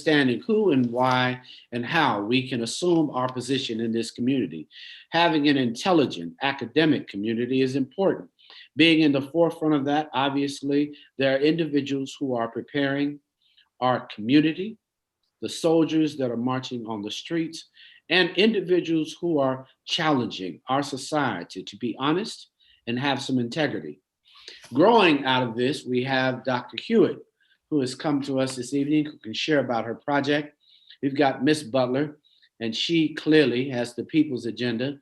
understanding who and why and how we can assume our position in this community. Having an intelligent academic community is important. Being in the forefront of that, obviously, there are individuals who are preparing our community, the soldiers that are marching on the streets, and individuals who are challenging our society to be honest and have some integrity. Growing out of this, we have Dr. Hewitt, who has come to us this evening, who can share about her project. We've got Miss Butler, and she clearly has the people's agenda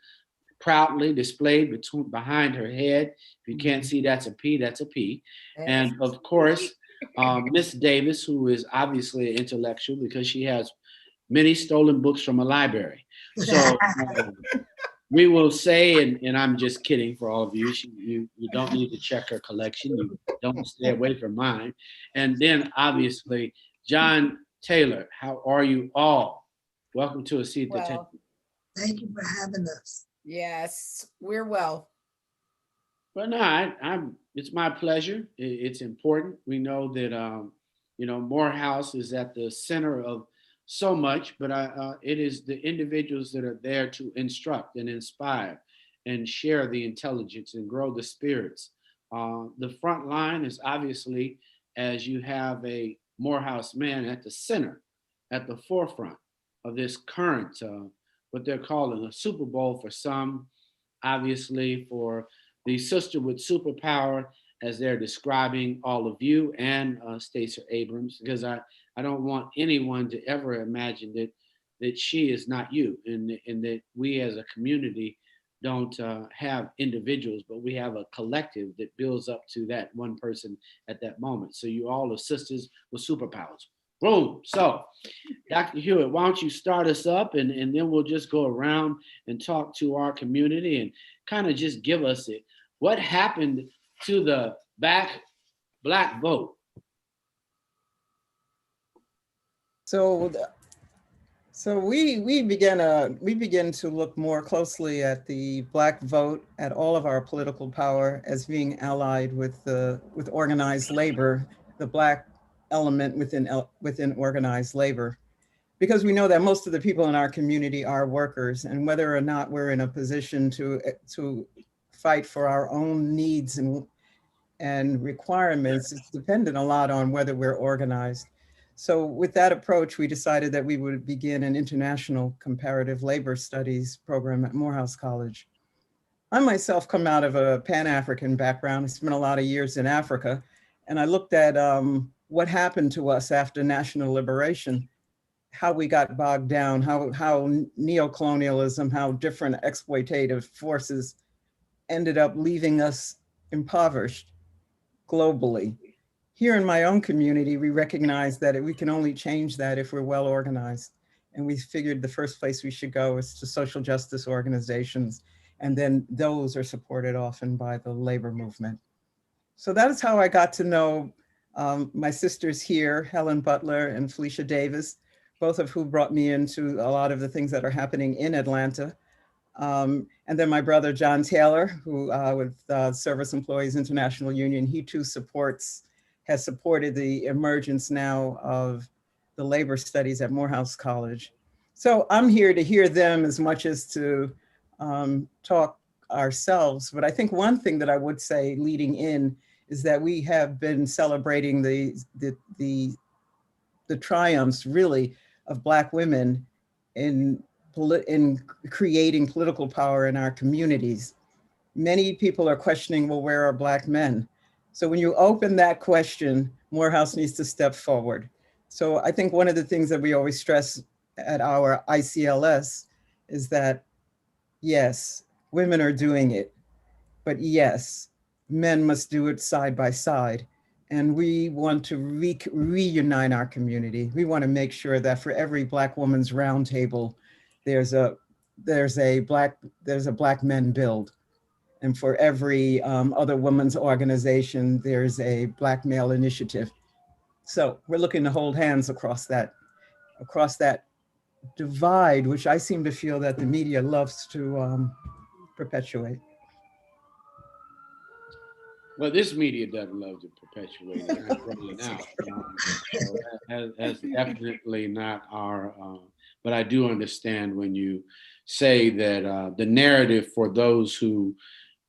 proudly displayed behind her head. If you can't see, that's a P, that's a P. And of course, Miss Davis, who is obviously an intellectual because she has many stolen books from a library. So we will say, and I'm just kidding for all of you, you don't need to check her collection. You don't stay away from mine. And then obviously, John Taylor, how are you all? Welcome to A Seat at the Table. Thank you for having us. Yes, we're well. But no, it's my pleasure. It's important. We know that, Morehouse is at the center of so much, but it is the individuals that are there to instruct and inspire and share the intelligence and grow the spirits. The front line is obviously as you have a Morehouse man at the center, at the forefront of this current, what they're calling a Super Bowl for some, obviously for the sister with superpower, as they're describing all of you and Stacey Abrams, because I don't want anyone to ever imagine that she is not you, and that we as a community don't have individuals, but we have a collective that builds up to that one person at that moment. So you all are sisters with superpowers. Boom. So Dr. Hewitt, why don't you start us up, and then we'll just go around and talk to our community and kind of just give us it. What happened to the black vote? So we began to look more closely at the Black vote, at all of our political power as being allied with organized labor, the Black element within organized labor, because we know that most of the people in our community are workers, and whether or not we're in a position to fight for our own needs and requirements is dependent a lot on whether we're organized. So with that approach, we decided that we would begin an international comparative labor studies program at Morehouse College. I myself come out of a Pan-African background. I spent a lot of years in Africa, and I looked at what happened to us after national liberation, how we got bogged down, how neocolonialism, how different exploitative forces ended up leaving us impoverished globally. Here in my own community, we recognize that we can only change that if we're well organized. And we figured the first place we should go is to social justice organizations. And then those are supported often by the labor movement. So that is how I got to know my sisters here, Helen Butler and Felicia Davis, both of who brought me into a lot of the things that are happening in Atlanta. And then my brother, John Taylor, who with Service Employees International Union, he too has supported the emergence now of the labor studies at Morehouse College. So I'm here to hear them as much as to talk ourselves. But I think one thing that I would say leading in is that we have been celebrating the triumphs really of Black women in creating political power in our communities. Many people are questioning, well, where are Black men? So when you open that question, Morehouse needs to step forward. So I think one of the things that we always stress at our ICLS is that, yes, women are doing it, but yes, men must do it side by side. And we want to reunite our community. We want to make sure that for every Black woman's roundtable, there's a Black men build. And for every other women's organization, there's a Black male initiative. So we're looking to hold hands across that divide, which I seem to feel that the media loves to perpetuate. Well, this media doesn't love to perpetuate it and roll it out. So that's definitely not our, but I do understand when you say that the narrative for those who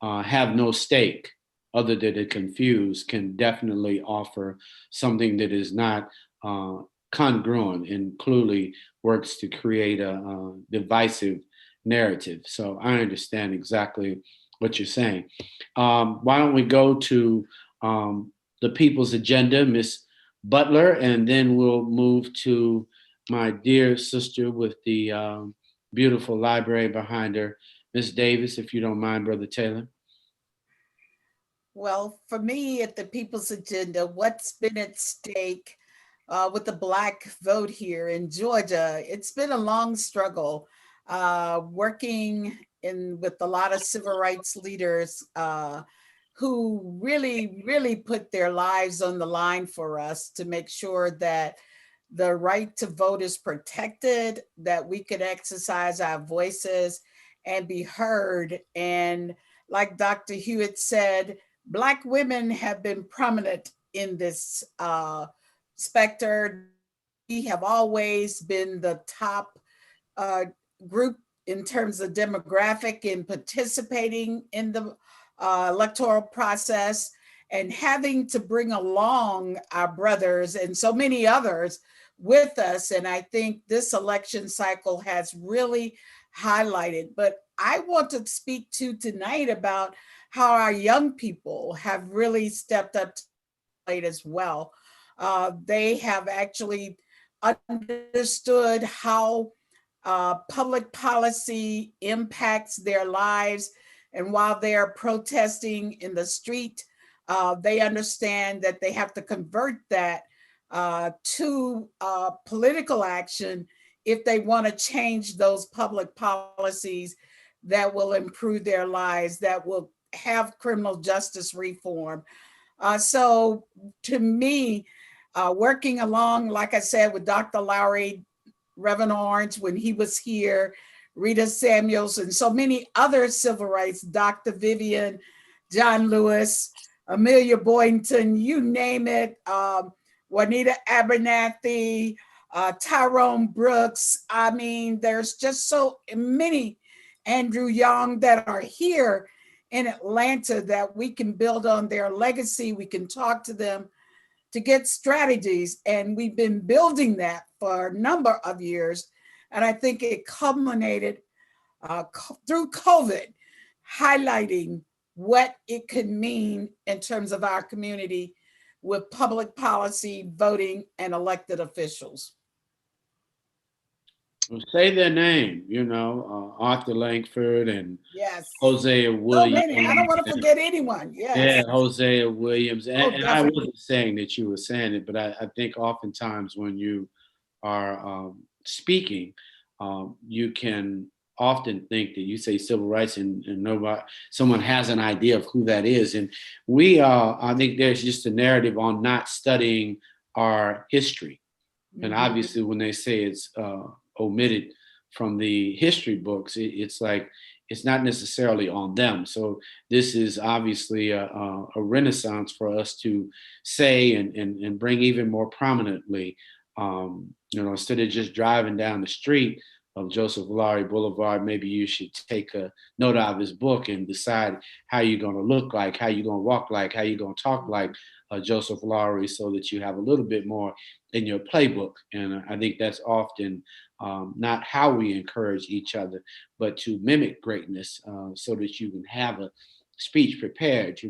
have no stake other than to confuse can definitely offer something that is not congruent and clearly works to create a divisive narrative. So I understand exactly what you're saying. Why don't we go to the people's agenda, Miss Butler, and then we'll move to my dear sister with the beautiful library behind her, Miss Davis, if you don't mind, Brother Taylor. Well, for me, at the People's Agenda, what's been at stake with the Black vote here in Georgia? It's been a long struggle, working with a lot of civil rights leaders who really, really put their lives on the line for us to make sure that the right to vote is protected, that we could exercise our voices and be heard. And like Dr. Hewitt said, Black women have been prominent in this specter. We have always been the top group in terms of demographic in participating in the electoral process, and having to bring along our brothers and so many others with us. And I think this election cycle has really highlighted. But I want to speak to tonight about how our young people have really stepped up to the plate as well. They have actually understood how public policy impacts their lives. And while they are protesting in the street, they understand that they have to convert that to political action if they want to change those public policies that will improve their lives, that will have criminal justice reform. So to me, working along, like I said, with Dr. Lowry, Reverend Orange, when he was here, Rita Samuels, and so many other civil rights, Dr. Vivian, John Lewis, Amelia Boynton, you name it, Juanita Abernathy, Tyrone Brooks. I mean, there's just so many, Andrew Young, that are here in Atlanta that we can build on their legacy. We can talk to them to get strategies. And we've been building that for a number of years. And I think it culminated through COVID, highlighting what it could mean in terms of our community with public policy, voting, and elected officials. Well, say their name, Arthur Langford and Yes. Hosea So Williams. many. I don't want to forget anyone. Yes. Yeah, Hosea Williams. And I definitely. wasn't saying that you were saying it, but I think oftentimes when you are speaking, you can often think that you say civil rights and someone has an idea of who that is. And I think there's just a narrative on not studying our history. And obviously when they say it's omitted from the history books, it's like, it's not necessarily on them. So this is obviously a renaissance for us to say and bring even more prominently, instead of just driving down the street of Joseph Lowry Boulevard, maybe you should take a note out of his book and decide how you're going to look like, how you're going to walk like, how you're going to talk like Joseph Lowry, so that you have a little bit more in your playbook. And I think that's often not how we encourage each other, but to mimic greatness so that you can have a speech prepared,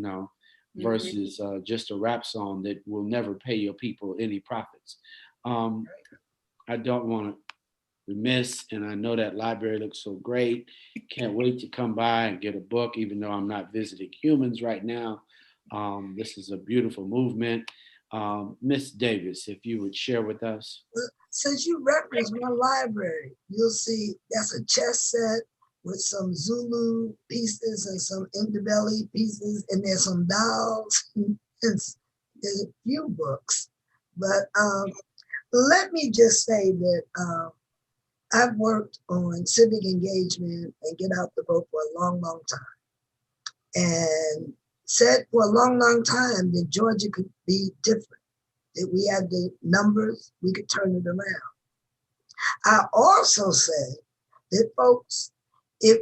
versus just a rap song that will never pay your people any profits. I don't want to miss, and I know that library looks so great. Can't wait to come by and get a book, even though I'm not visiting humans right now. This is a beautiful movement. Miss Davis, if you would share with us. Since you reference one library, you'll see that's a chess set with some Zulu pieces and some Ndebele pieces, and there's some dolls. There's a few books. But let me just say that I've worked on civic engagement and get out the vote for a long, long time. And said for a long, long time that Georgia could be different, that we had the numbers, we could turn it around. I also said that, folks, if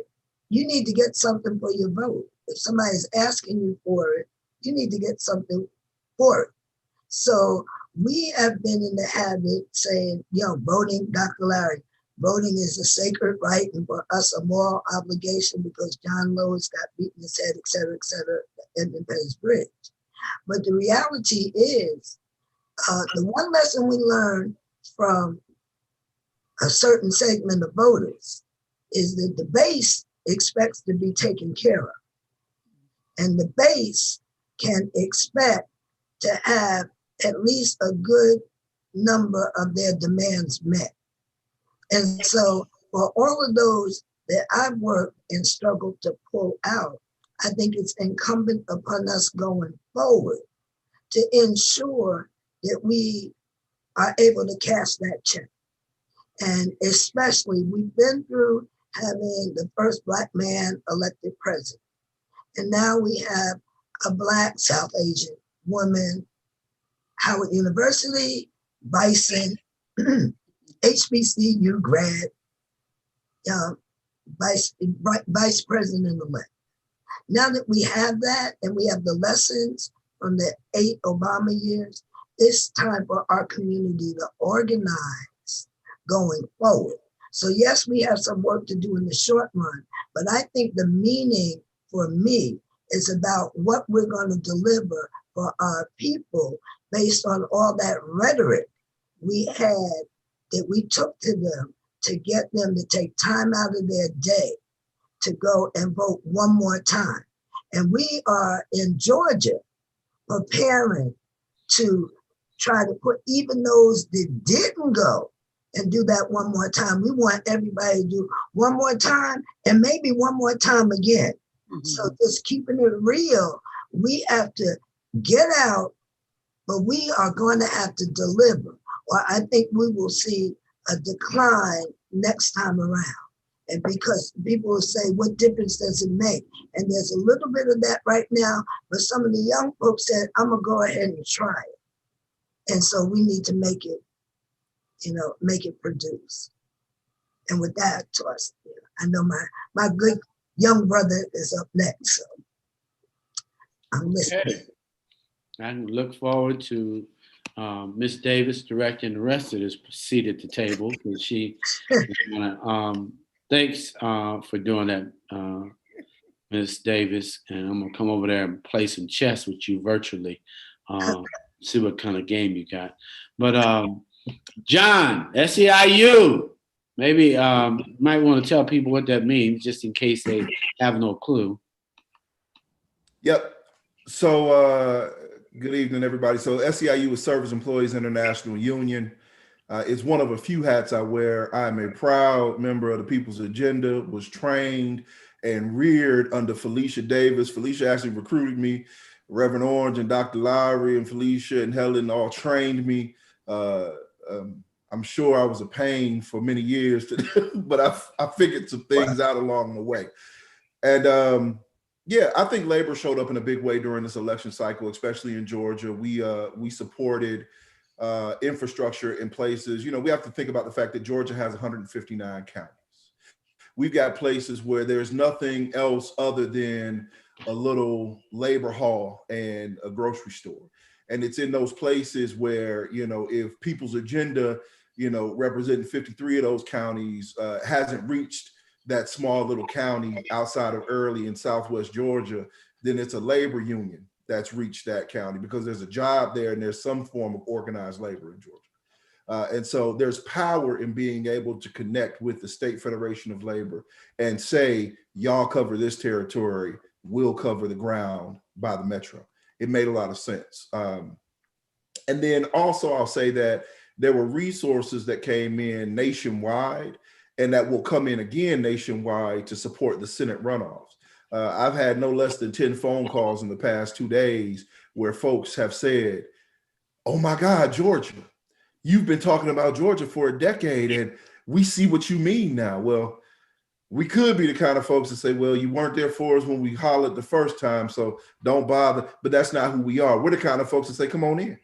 you need to get something for your vote, if somebody's asking you for it, you need to get something for it. So we have been in the habit saying, voting, Dr. Larry, voting is a sacred right and for us a moral obligation because John Lewis got beaten his head, et cetera, at Independence Bridge. But the reality is, the one lesson we learned from a certain segment of voters is that the base expects to be taken care of. And the base can expect to have at least a good number of their demands met. And so for all of those that I've worked and struggled to pull out, I think it's incumbent upon us going forward to ensure that we are able to cash that check. And especially, we've been through having the first Black man elected president. And now we have a Black South Asian woman, Howard University, Bison, HBCU grad, vice president-elect. Now that we have that and we have the lessons from the 8 Obama years, it's time for our community to organize going forward. So yes, we have some work to do in the short run, but I think the meaning for me is about what we're going to deliver for our people based on all that rhetoric we had that we took to them to get them to take time out of their day to go and vote one more time. And we are in Georgia preparing to try to put even those that didn't go and do that one more time. We want everybody to do one more time and maybe one more time again. Mm-hmm. So just keeping it real, we have to get out, but we are going to have to deliver, or I think we will see a decline next time around. And because people will say, what difference does it make? And there's a little bit of that right now, but some of the young folks said, I'm gonna go ahead and try it. And so we need to make it, make it produce. And with that, I know my good young brother is up next, so I'm listening. Okay. I look forward to Miss Davis directing the rest of this seat at the table, because she thanks for doing that, Miss Davis. And I'm gonna come over there and play some chess with you virtually. See what kind of game you got. But John, SEIU, maybe you might want to tell people what that means, just in case they have no clue. Yep. So good evening, everybody. So SEIU is Service Employees International Union. It's one of a few hats I wear. I'm a proud member of the People's Agenda, was trained and reared under Felicia Davis. Felicia actually recruited me. Reverend Orange and Dr. Lowry and Felicia and Helen all trained me. I'm sure I was a pain for many years, but I figured some things out along the way. And yeah, I think labor showed up in a big way during this election cycle, especially in Georgia. We supported infrastructure in places. We have to think about the fact that Georgia has 159 counties. We've got places where there's nothing else other than a little labor hall and a grocery store. And it's in those places where, if People's Agenda, representing 53 of those counties hasn't reached that small little county outside of Early in Southwest Georgia, then it's a labor union that's reached that county because there's a job there and there's some form of organized labor in Georgia. And so there's power in being able to connect with the State Federation of Labor and say, y'all cover this territory, we'll cover the ground by the metro. It made a lot of sense. And then also I'll say that there were resources that came in nationwide and that will come in again nationwide to support the Senate runoffs. I've had no less than 10 phone calls in the past 2 days where folks have said, oh my God, Georgia, you've been talking about Georgia for a decade and we see what you mean now. Well, We could be the kind of folks that say, well, you weren't there for us when we hollered the first time, so don't bother. But that's not who we are. We're the kind of folks that say, come on in.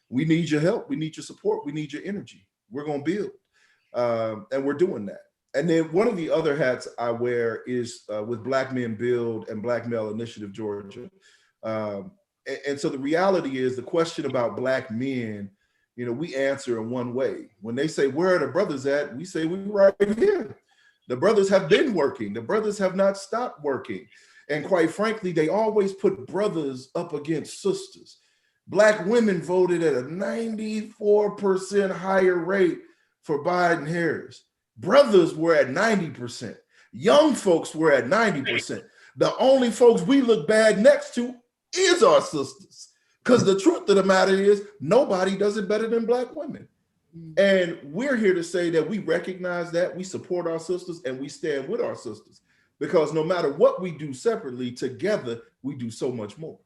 We need your help. We need your support. We need your energy. We're going to build. And we're doing that. And then one of the other hats I wear is with Black Men Build and Black Male Initiative Georgia. And so the reality is the question about Black men, you know, we answer in one way. When they say, where are the brothers at? We say, we're right here. The brothers have been working. The brothers have not stopped working. And quite frankly, they always put brothers up against sisters. Black women voted at a 94% higher rate for Biden Harris. Brothers were at 90%. Young folks were at 90%. The only folks we look bad next to is our sisters. Because the truth of the matter is nobody does it better than Black women. And we're here to say that we recognize that, we support our sisters, and we stand with our sisters. Because no matter what we do separately, together, we do so much more.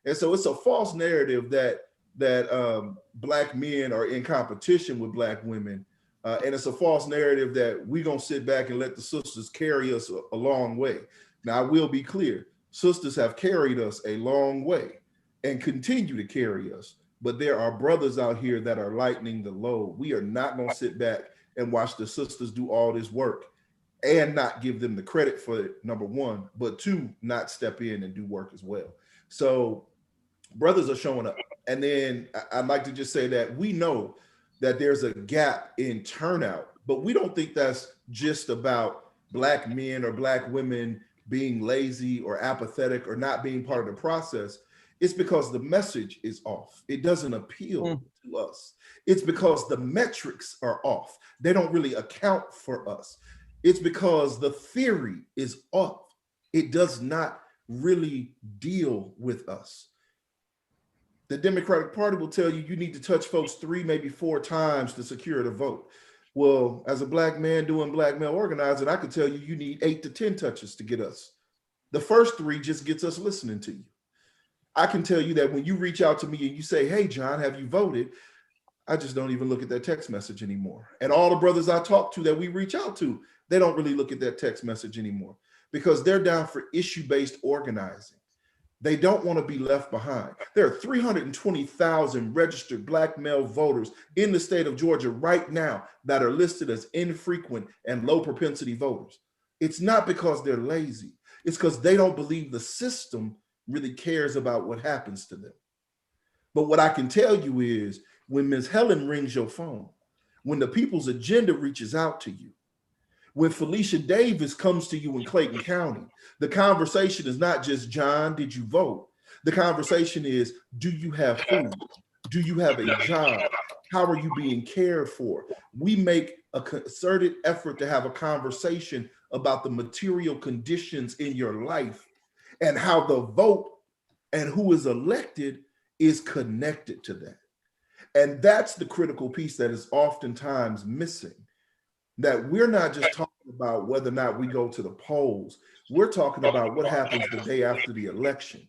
And so it's a false narrative that Black men are in competition with Black women. And it's a false narrative that we're going to sit back and let the sisters carry us a long way. Now, I will be clear. Sisters have carried us a long way and continue to carry us. But there are brothers out here that are lightening the load. We are not going to sit back and watch the sisters do all this work and not give them the credit for it, number one, but two, not step in and do work as well. So brothers are showing up. And then I'd like to just say that we know that there's a gap in turnout, but we don't think that's just about Black men or Black women being lazy or apathetic or not being part of the process. It's because the message is off. It doesn't appeal to us. It's because the metrics are off. They don't really account for us. It's because the theory is off. It does not really deal with us. The Democratic Party will tell you you need to touch folks 3, maybe 4 times to secure the vote. Well, as a Black man doing Black male organizing, I could tell you you need 8 to 10 touches to get us. The first 3 just gets us listening to you. I can tell you that when you reach out to me and you say, hey, John, have you voted? I just don't even look at that text message anymore. And all the brothers I talk to that we reach out to, they don't really look at that text message anymore because they're down for issue-based organizing. They don't want to be left behind. There are 320,000 registered Black male voters in the state of Georgia right now that are listed as infrequent and low propensity voters. It's not because they're lazy. It's because they don't believe the system really cares about what happens to them. But what I can tell you is when Ms. Helen rings your phone, when the People's Agenda reaches out to you, when Felicia Davis comes to you in Clayton County, the conversation is not just, John, did you vote? The conversation is, do you have food? Do you have a job? How are you being cared for? We make a concerted effort to have a conversation about the material conditions in your life and how the vote and who is elected is connected to that. And that's the critical piece that is oftentimes missing, that we're not just talking about whether or not we go to the polls. We're talking about what happens the day after the election.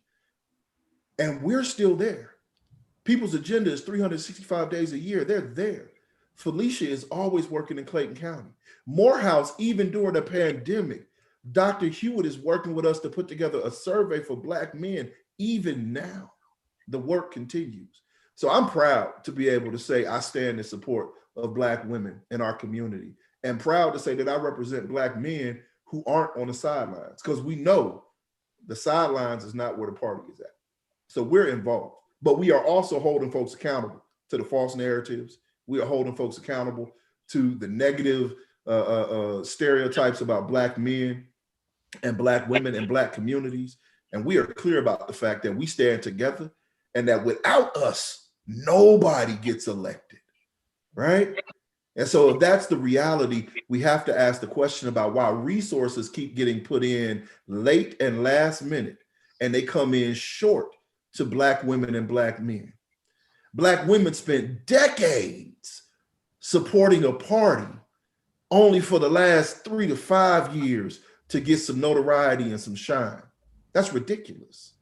And we're still there. People's Agenda is 365 days a year. They're there. Felicia is always working in Clayton County. Morehouse, even during the pandemic, Dr. Hewitt is working with us to put together a survey for Black men. Even now, the work continues. So I'm proud to be able to say I stand in support of Black women in our community, and proud to say that I represent Black men who aren't on the sidelines, because we know the sidelines is not where the party is at. So we're involved, but we are also holding folks accountable to the false narratives. We are holding folks accountable to the negative stereotypes about Black men and Black women and Black communities. And we are clear about the fact that we stand together and that without us, nobody gets elected, right? And so if that's the reality, we have to ask the question about why resources keep getting put in late and last minute, and they come in short to Black women and Black men. Black women spent decades supporting a party only for the last 3 to 5 years to get some notoriety and some shine. That's ridiculous.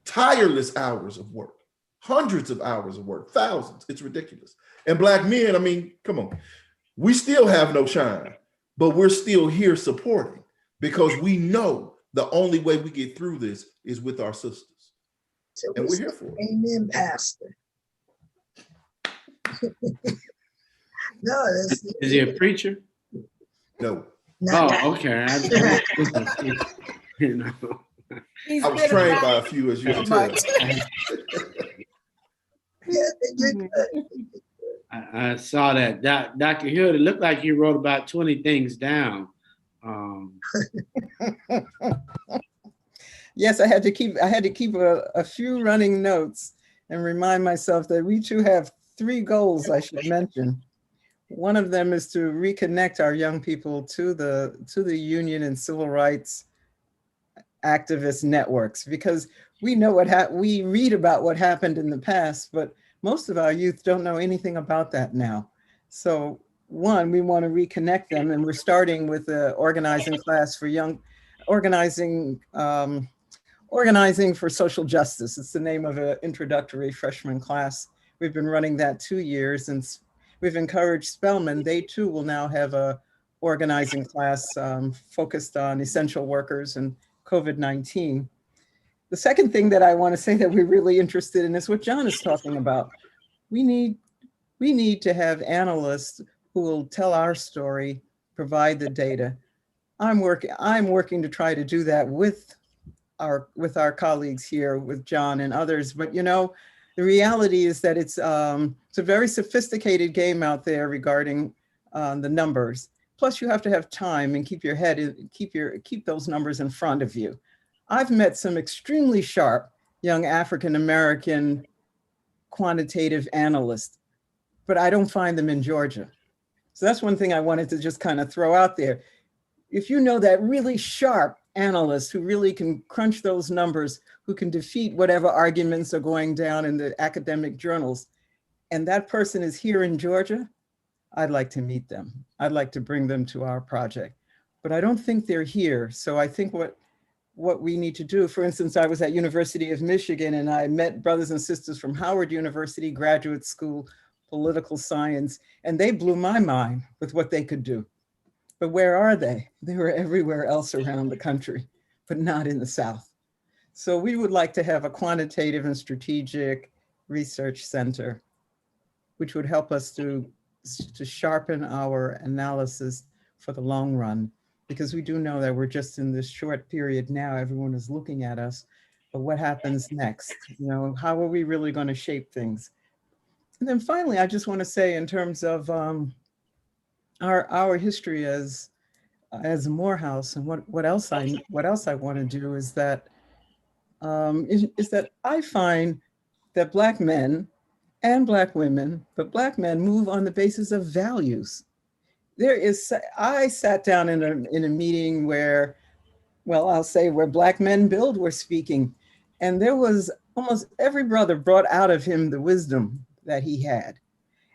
Tireless hours of work, hundreds of hours of work, thousands. It's ridiculous. And Black men, I mean, come on. We still have no shine, but we're still here supporting. because we know the only way we get through this is with our sisters. So And we're here for it. Amen, Pastor. No, that's Is he a preacher? No, not Oh, okay. You know. He's I was been trained around by a few, as you can so tell. much. yeah, they did good. I saw that. Dr. Hewitt, it looked like he wrote about 20 things down. Yes, I had to keep a few running notes and remind myself that we too have 3 goals I should mention. One of them is to reconnect our young people to the union and civil rights activist networks, because we know we read about what happened in the past, but most of our youth don't know anything about that now. So one, we want to reconnect them, and we're starting with the organizing class for organizing for social justice. It's the name of an introductory freshman class. We've been running that 2 years, and we've encouraged Spelman. They too will now have a organizing class focused on essential workers and COVID-19. The second thing that I want to say that we're really interested in is what John is talking about. We need to have analysts who will tell our story, provide the data. I'm working to try to do that with our colleagues here, with John and others. But you know, the reality is that it's a very sophisticated game out there regarding the numbers. Plus, you have to have time and keep those numbers in front of you. I've met some extremely sharp young African-American quantitative analysts, but I don't find them in Georgia. So that's one thing I wanted to just kind of throw out there. If you know that really sharp analyst who really can crunch those numbers, who can defeat whatever arguments are going down in the academic journals, and that person is here in Georgia, I'd like to meet them. I'd like to bring them to our project, but I don't think they're here. So I think what we need to do, for instance, I was at University of Michigan and I met brothers and sisters from Howard University Graduate School, political science, and they blew my mind with what they could do. But where are they? They were everywhere else around the country, but not in the South. So we would like to have a quantitative and strategic research center, which would help us to sharpen our analysis for the long run, because we do know that we're just in this short period now, everyone is looking at us, but what happens next? You know, how are we really going to shape things? And then finally, I just want to say, in terms of our history as Morehouse, and what else I want to do is that I find that Black men and Black women, but Black men move on the basis of values. I sat down in a meeting where, well, I'll say where Black Men Build were speaking, and there was almost every brother brought out of him the wisdom that he had.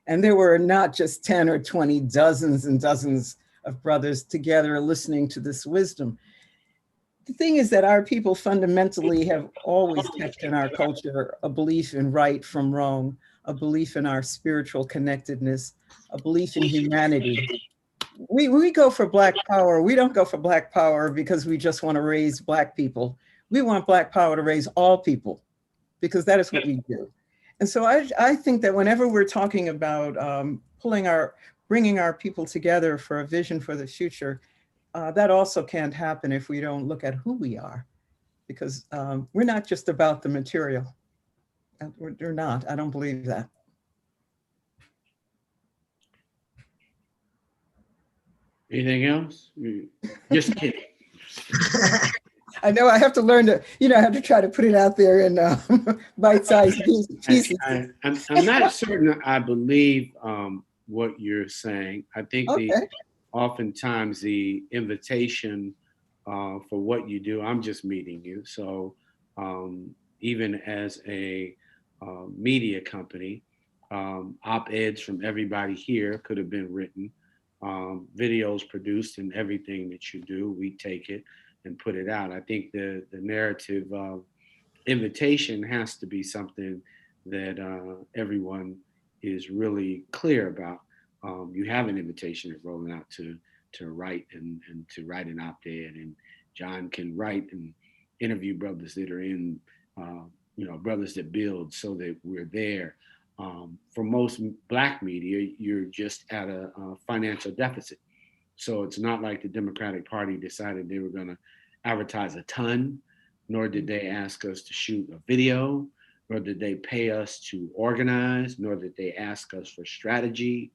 And there were not just 10 or 20, dozens and dozens of brothers together listening to this wisdom. The thing is that our people fundamentally have always kept in our culture a belief in right from wrong, a belief in our spiritual connectedness, a belief in humanity. We go for Black power. We don't go for Black power because we just want to raise Black people. We want Black power to raise all people, because that is what we do. And so I think that whenever we're talking about bringing our people together for a vision for the future, that also can't happen if we don't look at who we are, because we're not just about the material. We're not. I don't believe that. Anything else? Just kidding. I know I have to learn to, I have to try to put it out there in bite-sized pieces. I'm not certain I believe what you're saying. I think oftentimes the invitation for what you do, I'm just meeting you. So even as a media company, op-eds from everybody here could have been written, videos produced, and everything that you do, we take it and put it out. I think the narrative of invitation has to be something that everyone is really clear about. You have an invitation that's rolling out to to write and to write an op-ed, and John can write and interview brothers that are in, brothers that build, so that we're there. For most Black media, you're just at a financial deficit. So it's not like the Democratic Party decided they were going to advertise a ton, nor did they ask us to shoot a video, nor did they pay us to organize, nor did they ask us for strategy,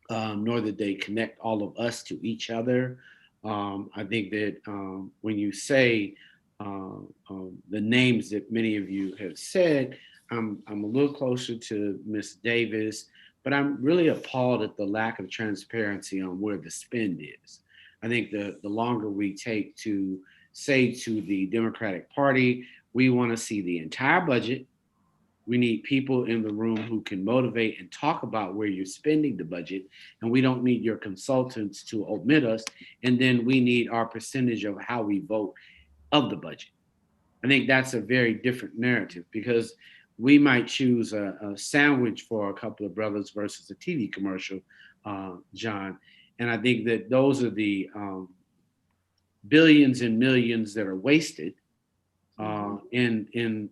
nor did they connect all of us to each other. I think that when you say the names that many of you have said, I'm a little closer to Miss Davis, but I'm really appalled at the lack of transparency on where the spend is. I think the longer we take to say to the Democratic Party, we want to see the entire budget. We need people in the room who can motivate and talk about where you're spending the budget. And we don't need your consultants to omit us. And then we need our percentage of how we vote of the budget. I think that's a very different narrative, because we might choose a sandwich for a couple of brothers versus a TV commercial, John. And I think that those are the billions and millions that are wasted in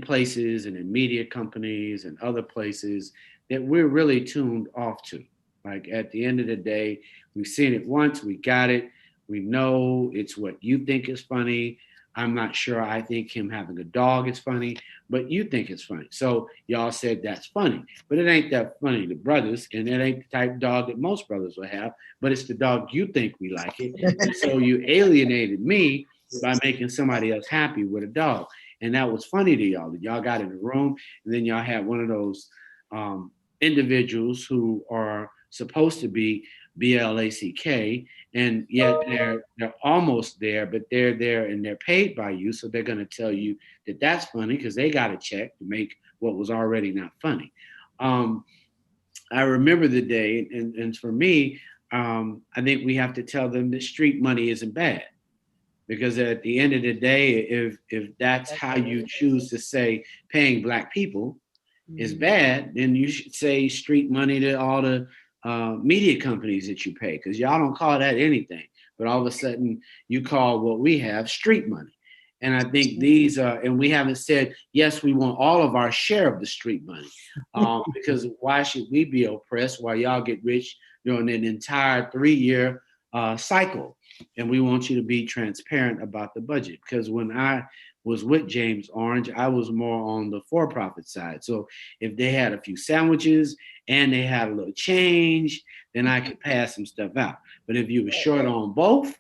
places and in media companies and other places that we're really tuned off to. Like, at the end of the day, we've seen it once, we got it. We know it's what you think is funny. I'm not sure I think him having a dog is funny, but you think it's funny. So y'all said that's funny, but it ain't that funny to brothers, and it ain't the type of dog that most brothers will have, but it's the dog you think we like it. And so you alienated me by making somebody else happy with a dog. And that was funny to y'all. Y'all got in the room, and then y'all had one of those individuals who are supposed to be BLACK, and yet they're almost there, but they're there and they're paid by you, so they're going to tell you that that's funny because they got a check to make what was already not funny. I remember the day, and for me, I think we have to tell them that street money isn't bad, because at the end of the day, if that's how you choose to say paying Black people is bad, then you should say street money to all the media companies that you pay, because y'all don't call that anything, but all of a sudden you call what we have street money. And I think these are, and we haven't said, yes, we want all of our share of the street money, because why should we be oppressed while y'all get rich during an entire 3-year cycle? And we want you to be transparent about the budget, because when I was with James Orange, I was more on the for-profit side. So if they had a few sandwiches and they had a little change, then I could pass some stuff out. But if you were short on both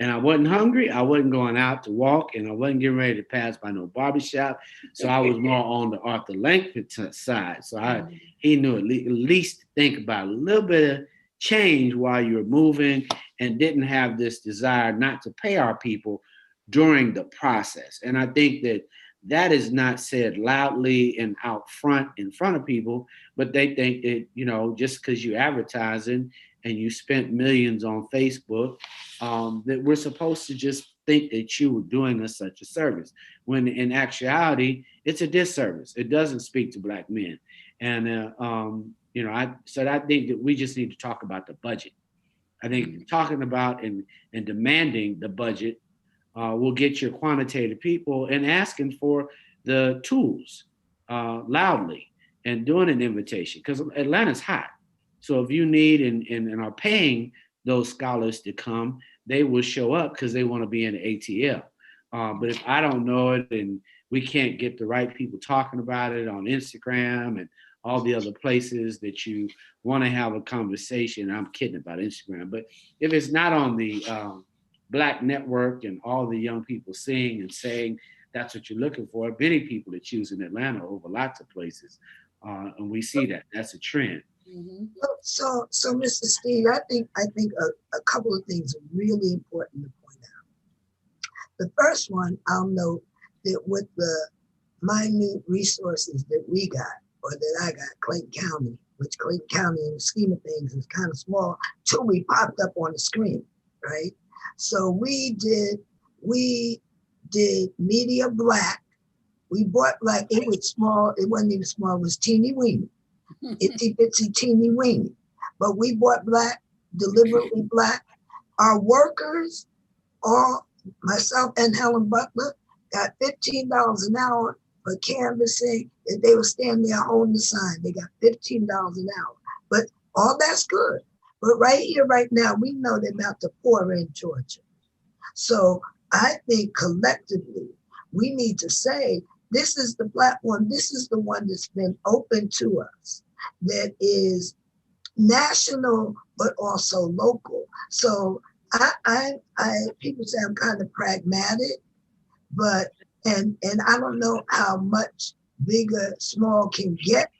and I wasn't hungry, I wasn't going out to walk, and I wasn't getting ready to pass by no barbershop. So I was more on the Arthur Langford side. So he knew at least think about a little bit of change while you were moving, and didn't have this desire not to pay our people during the process. And I think that is not said loudly and out front in front of people, but they think that, just because you're advertising and you spent millions on Facebook, that we're supposed to just think that you were doing us such a service, when in actuality, it's a disservice. It doesn't speak to Black men. And, I think that we just need to talk about the budget. I think talking about and demanding the budget will get your quantitative people, and asking for the tools loudly and doing an invitation, because Atlanta's hot. So if you need and are paying those scholars to come, they will show up because they want to be in the ATL. But if I don't know it and we can't get the right people talking about it on Instagram and all the other places that you want to have a conversation, I'm kidding about Instagram, but if it's not on the Black network and all the young people seeing and saying that's what you're looking for, many people are choosing Atlanta over lots of places. And we see that. That's a trend. Mm-hmm. So Mr. Steve, I think a couple of things are really important to point out. The first one, I'll note that with the minute resources that we got, or that I got, Clayton County, which Clayton County in the scheme of things is kind of small, till we popped up on the screen, right? So we did Media Black. We bought Black, it was small, it wasn't even small, it was teeny weeny. Itsy bitsy teeny weeny. But we bought Black deliberately Black. Our workers, all myself and Helen Butler, got $15 an hour for canvassing. If they were standing there holding the sign, they got $15 an hour. But all that's good. But right here, right now, we know they're about to pour in Georgia. So I think collectively, we need to say, this is the platform, this is the one that's been open to us, that is national, but also local. So I people say I'm kind of pragmatic, but, and I don't know how much bigger small can get,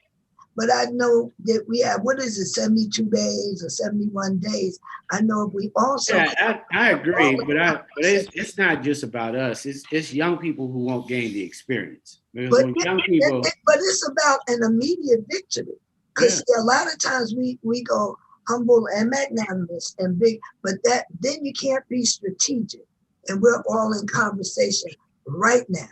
but I know that we have, what is it, 72 days or 71 days? I know if we also. Yeah, I agree, but it's not just about us. It's young people who won't gain the experience. Because But, when young people, but it's about an immediate victory. Because a lot of times we go humble and magnanimous and big, but that then you can't be strategic. And we're all in conversation right now.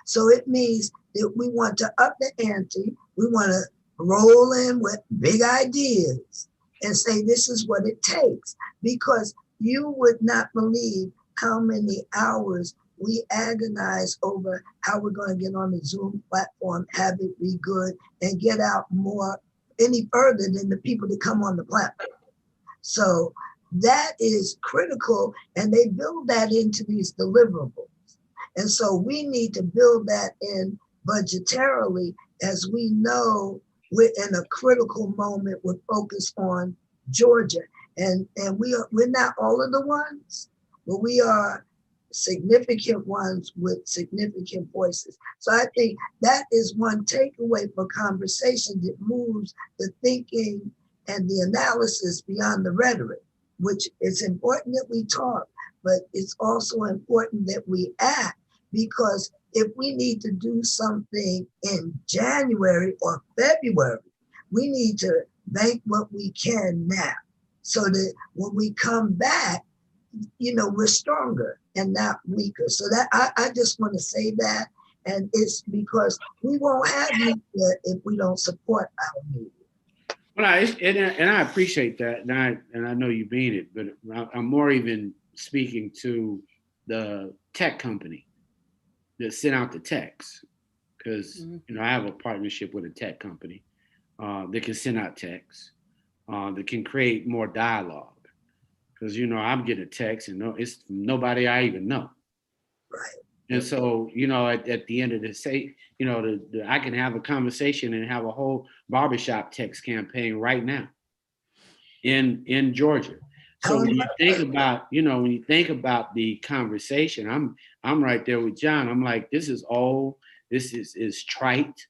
So it means that we want to up the ante. We want to roll in with big ideas and say, this is what it takes. Because you would not believe how many hours we agonize over how we're going to get on the Zoom platform, have it be good, and get out more any further than the people that come on the platform. So that is critical, and they build that into these deliverables. And so we need to build that in budgetarily, as we know we're in a critical moment with focus on Georgia. And we're not all of the ones, but we are significant ones with significant voices. So I think that is one takeaway for conversation that moves the thinking and the analysis beyond the rhetoric, which it's important that we talk, but it's also important that we act, because if we need to do something in January or February, we need to bank what we can now, so that when we come back, we're stronger and not weaker. So that I just want to say that, and it's because we won't have media if we don't support our media. Well, and I appreciate that, and I know you mean it, but I'm more even speaking to the tech company that sent out the text, because I have a partnership with a tech company that can send out texts, that can create more dialogue. Because I'm getting a text and it's nobody I even know. Right. And so at the end of the day, I can have a conversation and have a whole barbershop text campaign right now in Georgia. So when you think about the conversation, I'm right there with John. I'm like, this is old. This is trite.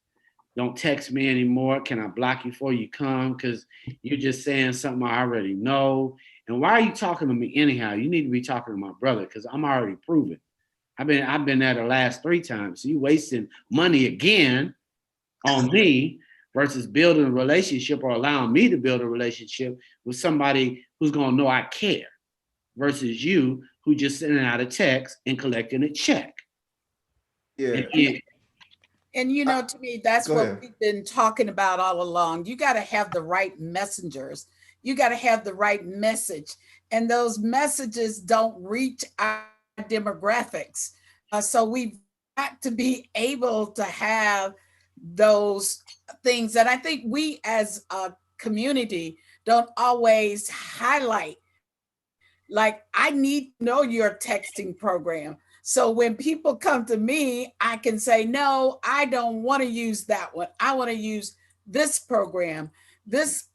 Don't text me anymore. Can I block you before you come? Because you're just saying something I already know. And why are you talking to me anyhow? You need to be talking to my brother, because I'm already proven. I've been there the last 3 times. So you wasting money again on me versus building a relationship or allowing me to build a relationship with somebody who's gonna know I care, versus you who just sending out a text and collecting a check. Yeah. And to me, that's what we've been talking about all along. You got to have the right messengers. You got to have the right message. And those messages don't reach our demographics. So we've got to be able to have those things. And I think we as a community don't always highlight, like, I need to know your texting program. So when people come to me, I can say, no, I don't want to use that one. I want to use this program, this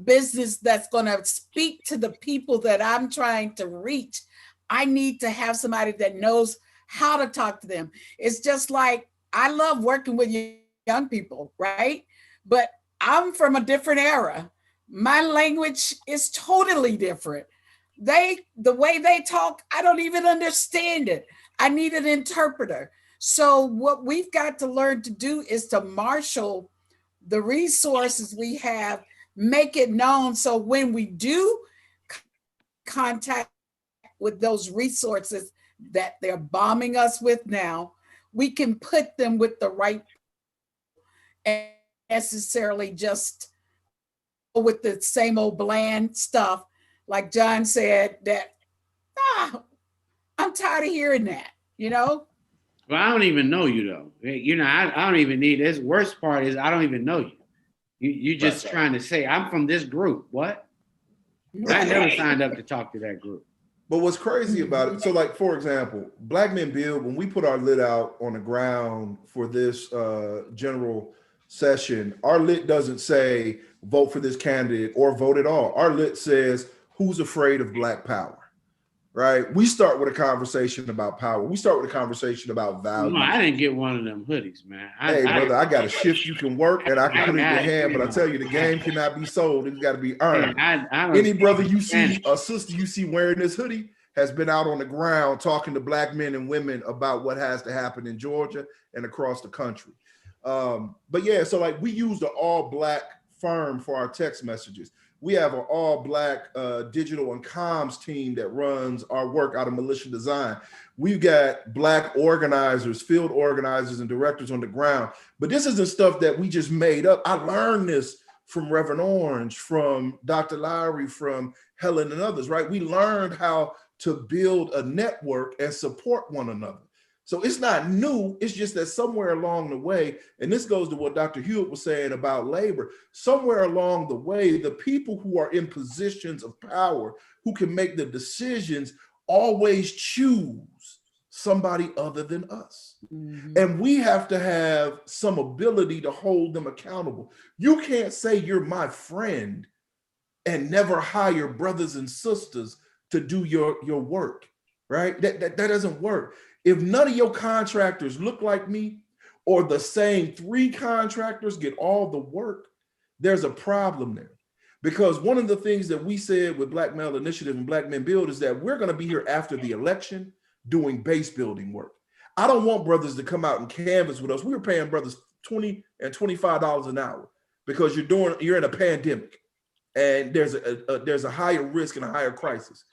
business that's going to speak to the people that I'm trying to reach. I need to have somebody that knows how to talk to them. It's just like, I love working with young people, right? But I'm from a different era. My language is totally different. The way they talk, I don't even understand it. I need an interpreter. So what we've got to learn to do is to marshal the resources we have, make it known. So when we do contact with those resources that they're bombing us with now, we can put them with the right, and necessarily just with the same old bland stuff, like John said, that I'm tired of hearing that, you know? Well, I don't even know you though. I don't even need this. Worst part is I don't even know you. You just trying to say I'm from this group. What? I never signed up to talk to that group. But what's crazy about it, so like, for example, Black Men Build, when we put our lit out on the ground for this general session, our lit doesn't say vote for this candidate or vote at all. Our lit says who's afraid of Black power, right? We start with a conversation about power. We start with a conversation about value. No, I didn't get one of them hoodies, man. Brother, I got a shift you can work and I can put it in your hand, but I tell you, the game cannot be sold. It's got to be earned. Any brother you see, a sister you see wearing this hoodie has been out on the ground talking to Black men and women about what has to happen in Georgia and across the country. But yeah, so like we use the all Black firm for our text messages. We have an all Black digital and comms team that runs our work out of Militia Design. We've got Black organizers, field organizers, and directors on the ground. But this isn't stuff that we just made up. I learned this from Reverend Orange, from Dr. Lowry, from Helen and others, right? We learned how to build a network and support one another. So it's not new, it's just that somewhere along the way, and this goes to what Dr. Hewitt was saying about labor, somewhere along the way, the people who are in positions of power, who can make the decisions, always choose somebody other than us. Mm-hmm. And we have to have some ability to hold them accountable. You can't say you're my friend and never hire brothers and sisters to do your work, right? That doesn't work. If none of your contractors look like me, or the same 3 contractors get all the work, there's a problem there. Because one of the things that we said with Black Male Initiative and Black Men Build is that we're going to be here after the election doing base building work. I don't want brothers to come out and canvas with us. We were paying brothers $20 and $25 an hour because you're in a pandemic and there's a higher risk and a higher crisis.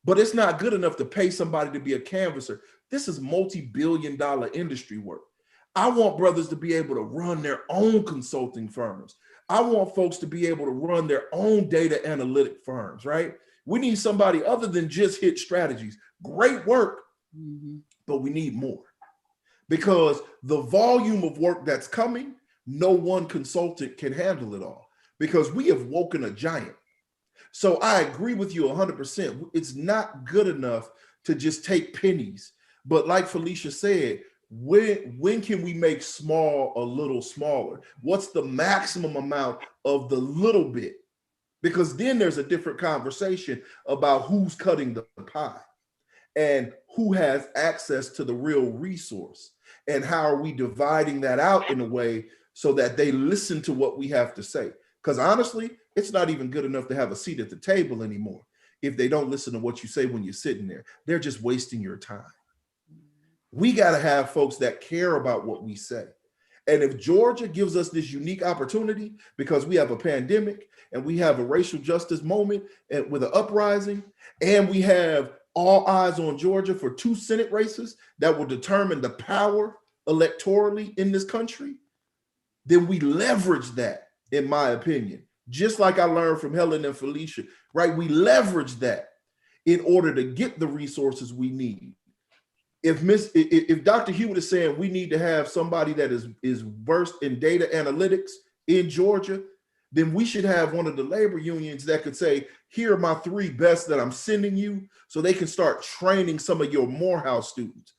But it's not good enough to pay somebody to be a canvasser. This is multi-billion-dollar industry work. I want brothers to be able to run their own consulting firms. I want folks to be able to run their own data analytic firms, right? We need somebody other than just hit strategies. Great work, but we need more. Because the volume of work that's coming, no one consultant can handle it all. Because we have woken a giant. So I agree with you 100%. It's not good enough to just take pennies. But like Felicia said, when can we make small a little smaller? What's the maximum amount of the little bit? Because then there's a different conversation about who's cutting the pie and who has access to the real resource and how are we dividing that out in a way so that they listen to what we have to say. Because honestly, it's not even good enough to have a seat at the table anymore. If they don't listen to what you say when you're sitting there, they're just wasting your time. We got to have folks that care about what we say. And if Georgia gives us this unique opportunity because we have a pandemic and we have a racial justice moment and with an uprising, and we have all eyes on Georgia for 2 Senate races that will determine the power electorally in this country, then we leverage that, in my opinion. Just like I learned from Helen and Felicia, right? We leverage that in order to get the resources we need. If Dr. Hewitt is saying we need to have somebody that is versed in data analytics in Georgia, then we should have one of the labor unions that could say, here are my 3 best that I'm sending you, so they can start training some of your Morehouse students.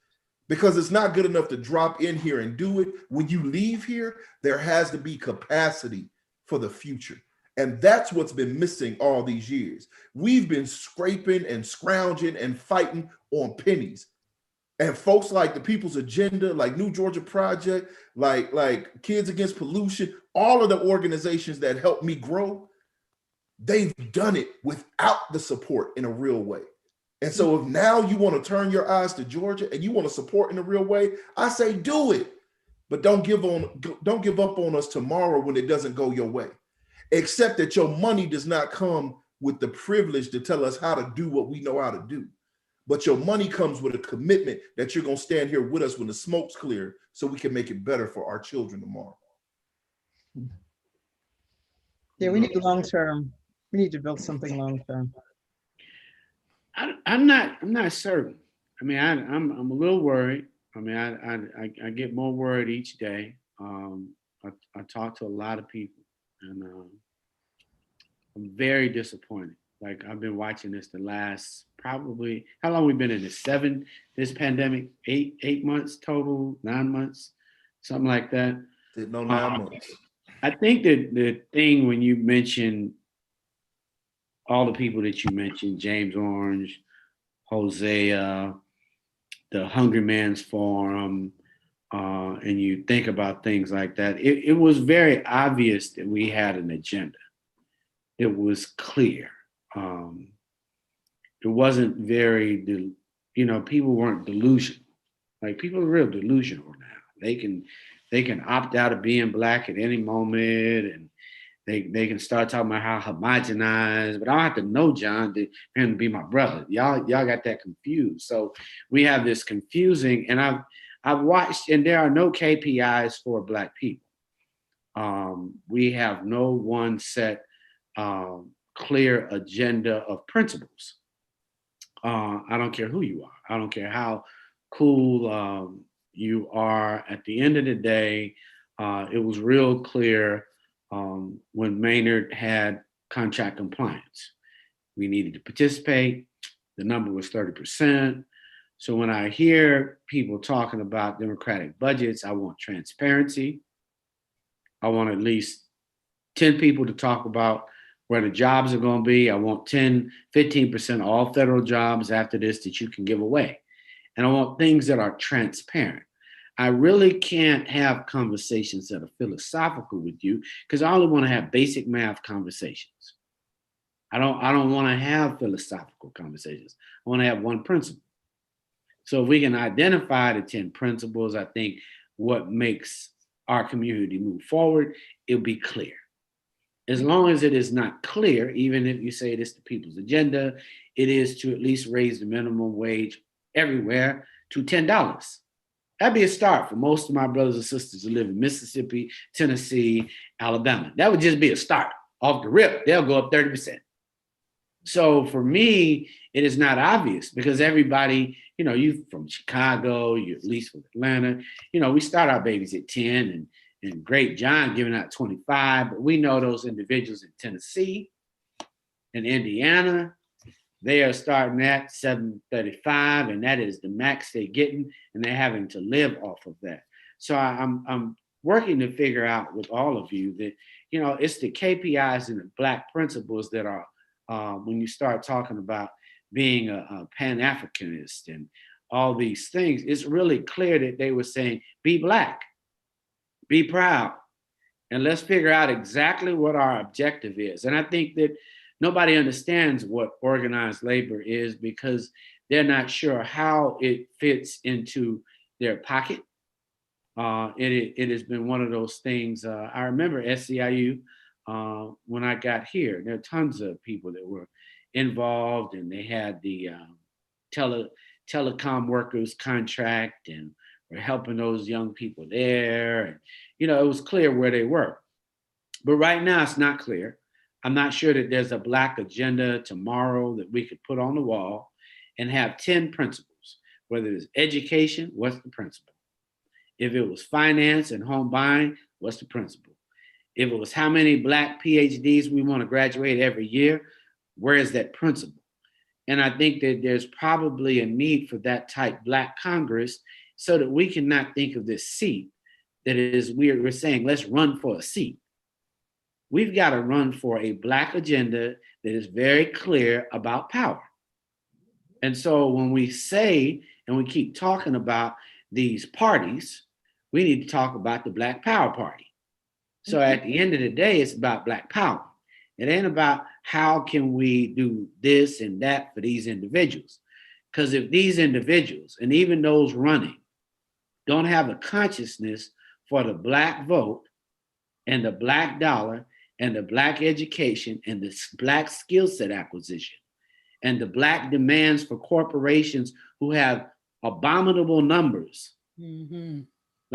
Because it's not good enough to drop in here and do it. When you leave here, there has to be capacity for the future. And that's what's been missing all these years. We've been scraping and scrounging and fighting on pennies. And folks like the People's Agenda, like New Georgia Project, like Kids Against Pollution, all of the organizations that helped me grow, they've done it without the support in a real way. And so if now you want to turn your eyes to Georgia and you want to support in a real way, I say do it. But don't give up on us tomorrow when it doesn't go your way. Except that your money does not come with the privilege to tell us how to do what we know how to do. But your money comes with a commitment that you're going to stand here with us when the smoke's clear so we can make it better for our children tomorrow. Yeah, we need long-term. We need to build something long-term. I'm not certain. I mean, I'm a little worried. I mean, I get more worried each day. I talk to a lot of people, and I'm very disappointed. Like I've been watching this the last probably how long we've been in this this pandemic 8 months total 9 months something like that. Didn't know 9 months. I think that the thing when you mention all the people that you mentioned, James Orange, Hosea, the Hungry Man's Forum, and you think about things like that, it was very obvious that we had an agenda. It was clear. It wasn't very, people weren't delusional. Like people are real delusional now. They can opt out of being Black at any moment, and they can start talking about how homogenized. But I don't have to know John for him to be my brother. Y'all got that confused. So we have this confusing, and I've watched, and there are no KPIs for Black people. We have no one set clear agenda of principles. I don't care who you are. I don't care how cool you are. At the end of the day, it was real clear when Maynard had contract compliance. We needed to participate. The number was 30%. So when I hear people talking about Democratic budgets, I want transparency. I want at least 10 people to talk about where the jobs are going to be. I want 10, 15% all federal jobs after this that you can give away. And I want things that are transparent. I really can't have conversations that are philosophical with you because I only want to have basic math conversations. I don't want to have philosophical conversations. I want to have one principle. So if we can identify the 10 principles, I think what makes our community move forward, it'll be clear. As long as it is not clear, even if you say it is the people's agenda, it is to at least raise the minimum wage everywhere to $10. That'd be a start for most of my brothers and sisters who live in Mississippi, Tennessee, Alabama. That would just be a start. Off the rip, they'll go up 30%. So for me, it is not obvious because everybody, you from Chicago, you at least from Atlanta, we start our babies at 10 and Great John giving out 25, but we know those individuals in Tennessee and Indiana, they are starting at $735, and that is the max they're getting, and they're having to live off of that. So I'm working to figure out with all of you that, it's the KPIs and the Black principles that are, when you start talking about being a Pan-Africanist and all these things, it's really clear that they were saying, be Black. Be proud, and let's figure out exactly what our objective is. And I think that nobody understands what organized labor is because they're not sure how it fits into their pocket. It has been one of those things. I remember SEIU when I got here. There are tons of people that were involved, and they had the telecom workers contract, and we're helping those young people there. And, it was clear where they were. But right now, it's not clear. I'm not sure that there's a Black agenda tomorrow that we could put on the wall and have 10 principles. Whether it's education, what's the principle? If it was finance and home buying, what's the principle? If it was how many Black PhDs we want to graduate every year, where is that principle? And I think that there's probably a need for that type Black Congress so that we can not think of this seat that is we're saying, let's run for a seat. We've got to run for a Black agenda that is very clear about power. And so when we say, and we keep talking about these parties, we need to talk about the Black Power Party. So at the end of the day, it's about Black power. It ain't about how can we do this and that for these individuals. Because if these individuals, and even those running, don't have a consciousness for the Black vote and the Black dollar and the Black education and the Black skill set acquisition and the Black demands for corporations who have abominable numbers,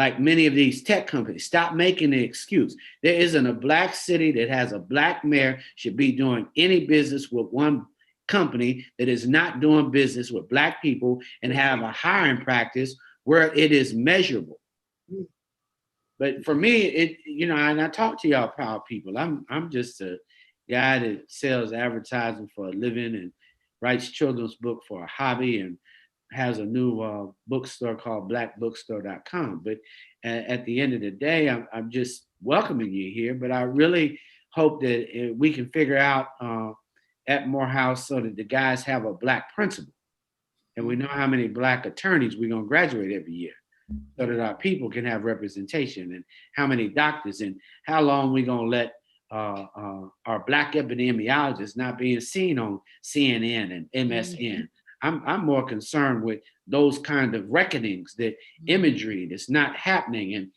like many of these tech companies. Stop making the excuse. There isn't a Black city that has a Black mayor should be doing any business with one company that is not doing business with Black people and have a hiring practice where it is measurable. But for me, and I talk to y'all proud people. I'm just a guy that sells advertising for a living and writes children's book for a hobby and has a new bookstore called blackbookstore.com. But at the end of the day, I'm just welcoming you here. But I really hope that we can figure out at Morehouse so that the guys have a Black principal. And we know how many Black attorneys we're going to graduate every year so that our people can have representation, and how many doctors, and how long we're going to let our Black epidemiologists not being seen on CNN and MSN. I'm more concerned with those kind of reckonings, that imagery that's not happening. And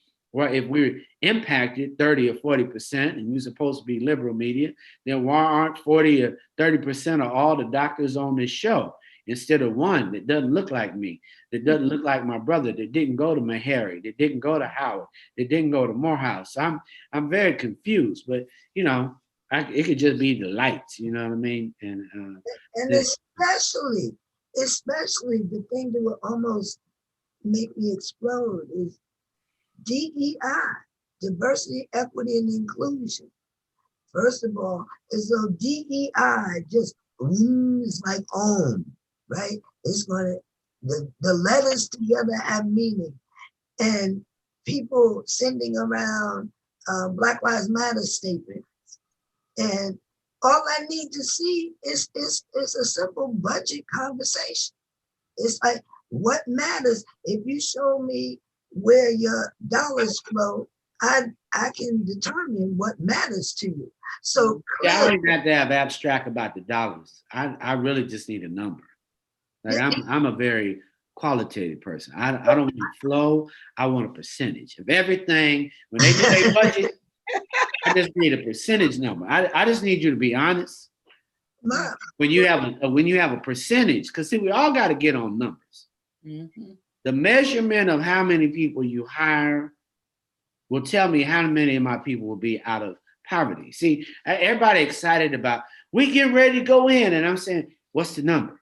if we're impacted 30 or 40%, and you're supposed to be liberal media, then why aren't 40 or 30% of all the doctors on this show, instead of one that doesn't look like me, that doesn't look like my brother, that didn't go to Meharry, that didn't go to Howard, that didn't go to Morehouse? I'm very confused, but it could just be the lights, you know what I mean? And especially the thing that will almost make me explode is DEI, diversity, equity, and inclusion. First of all, as though DEI just is like right? It's gonna, the letters together have meaning, and people sending around Black Lives Matter statements, and all I need to see is a simple budget conversation. It's like, what matters? If you show me where your dollars flow, I can determine what matters to you. So I don't have to have abstract about the dollars. I really just need a number. Like I'm a very qualitative person. I don't want flow. I want a percentage of everything. When they do their budget, I just need a percentage number. I just need you to be honest. When you have a percentage, because see, we all got to get on numbers. The measurement of how many people you hire will tell me how many of my people will be out of poverty. See, everybody excited about, we getting ready to go in, and I'm saying, what's the number?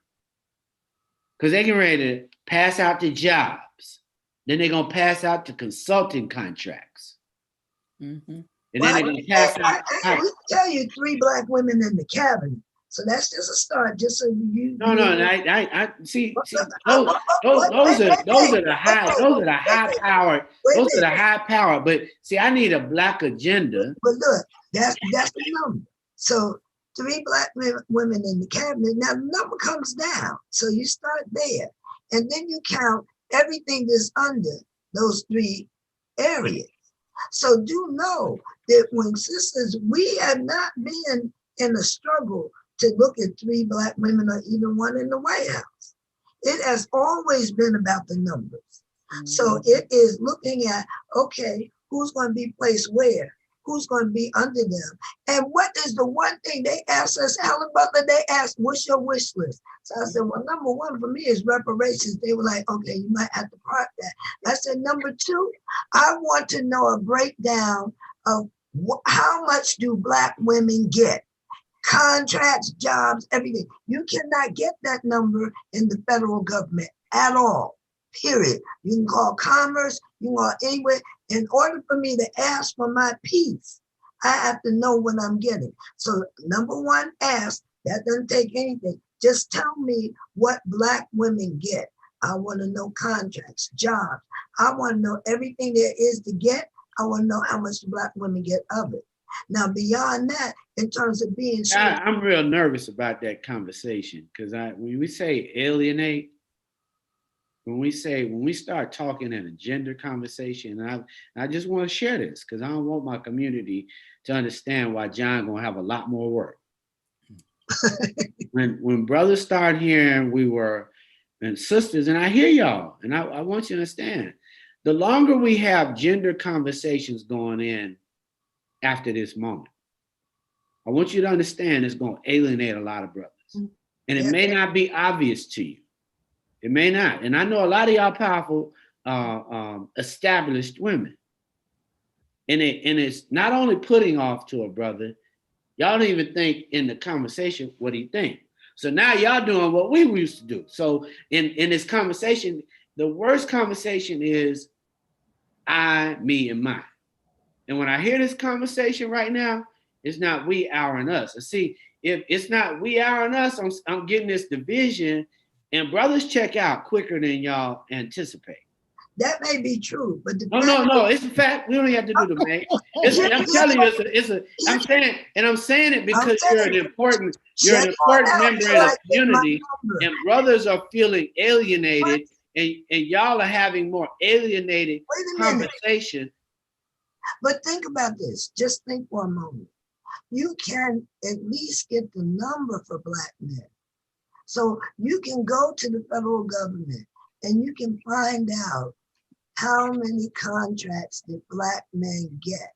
Because they getting ready to pass out the jobs. Then they're going to pass out the consulting contracts. And then they're going to pass out. I can tell you 3 Black women in the cabinet. So that's just a start, just so you. No, I see. Those are the high power. But see, I need a Black agenda. But look, that's the number. So 3 Black women in the cabinet. Now the number comes down. So you start there, and then you count everything that's under those 3 areas. So do know that when sisters, we have not been in a struggle to look at 3 Black women or even one in the White House. It has always been about the numbers. So it is looking at, okay, who's going to be placed where? Who's going to be under them? And what is the one thing they asked us, Helen Butler, they asked, what's your wish list? So I said, well, number 1 for me is reparations. They were like, okay, you might have to part that. I said, number 2, I want to know a breakdown of how much do Black women get? Contracts, jobs, everything. You cannot get that number in the federal government at all, period. You can call Commerce, you can call anywhere. In order for me to ask for my piece, I have to know what I'm getting. So number 1, ask. That doesn't take anything. Just tell me what Black women get. I want to know contracts, jobs. I want to know everything there is to get. I want to know how much the Black women get of it. Now, beyond that, in terms of being sure, I'm real nervous about that conversation, because when we say alienate, when we start talking in a gender conversation, and I just want to share this because I don't want my community to understand why John gonna have a lot more work. when brothers start hearing and sisters, and I hear y'all, and I want you to understand, the longer we have gender conversations going in after this moment, I want you to understand it's going to alienate a lot of brothers. And it may not be obvious to you. It may not. And I know a lot of y'all powerful established women. And it's not only putting off to a brother, y'all don't even think in the conversation what he think. So now y'all doing what we used to do. So in this conversation, the worst conversation is I, me, and mine. And when I hear this conversation right now, it's not we, our, and us. And see, if it's not we, our, and us, I'm getting this division, and brothers check out quicker than y'all anticipate. That may be true, but the No, it's a fact. We don't have to do the math. I'm telling you, I'm saying it because you're an important member in the community, and brothers are feeling alienated, and y'all are having more alienated conversation. But think about this. Just think for a moment. You can at least get the number for Black men. So you can go to the federal government and you can find out how many contracts that Black men get.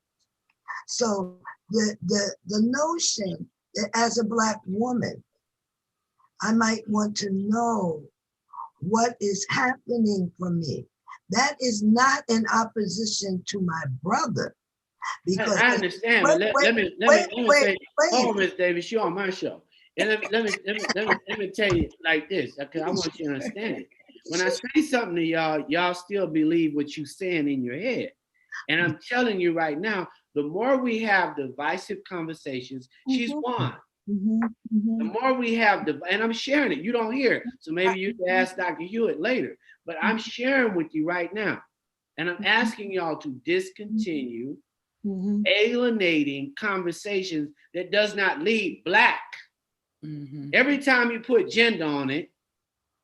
So the notion that as a Black woman, I might want to know what is happening for me. That is not in opposition to my brother. Because I understand, but let me say, oh, Ms. Davis, you're on my show. And let me tell you like this, because I want you to understand it. When I say something to y'all, y'all still believe what you're saying in your head. And I'm telling you right now, the more we have divisive conversations, she's won. The more we have, and I'm sharing it, you don't hear it. So maybe you can ask Dr. Hewitt later, but I'm sharing with you right now. And I'm asking y'all to discontinue alienating conversations that does not lead Black. Every time you put gender on it,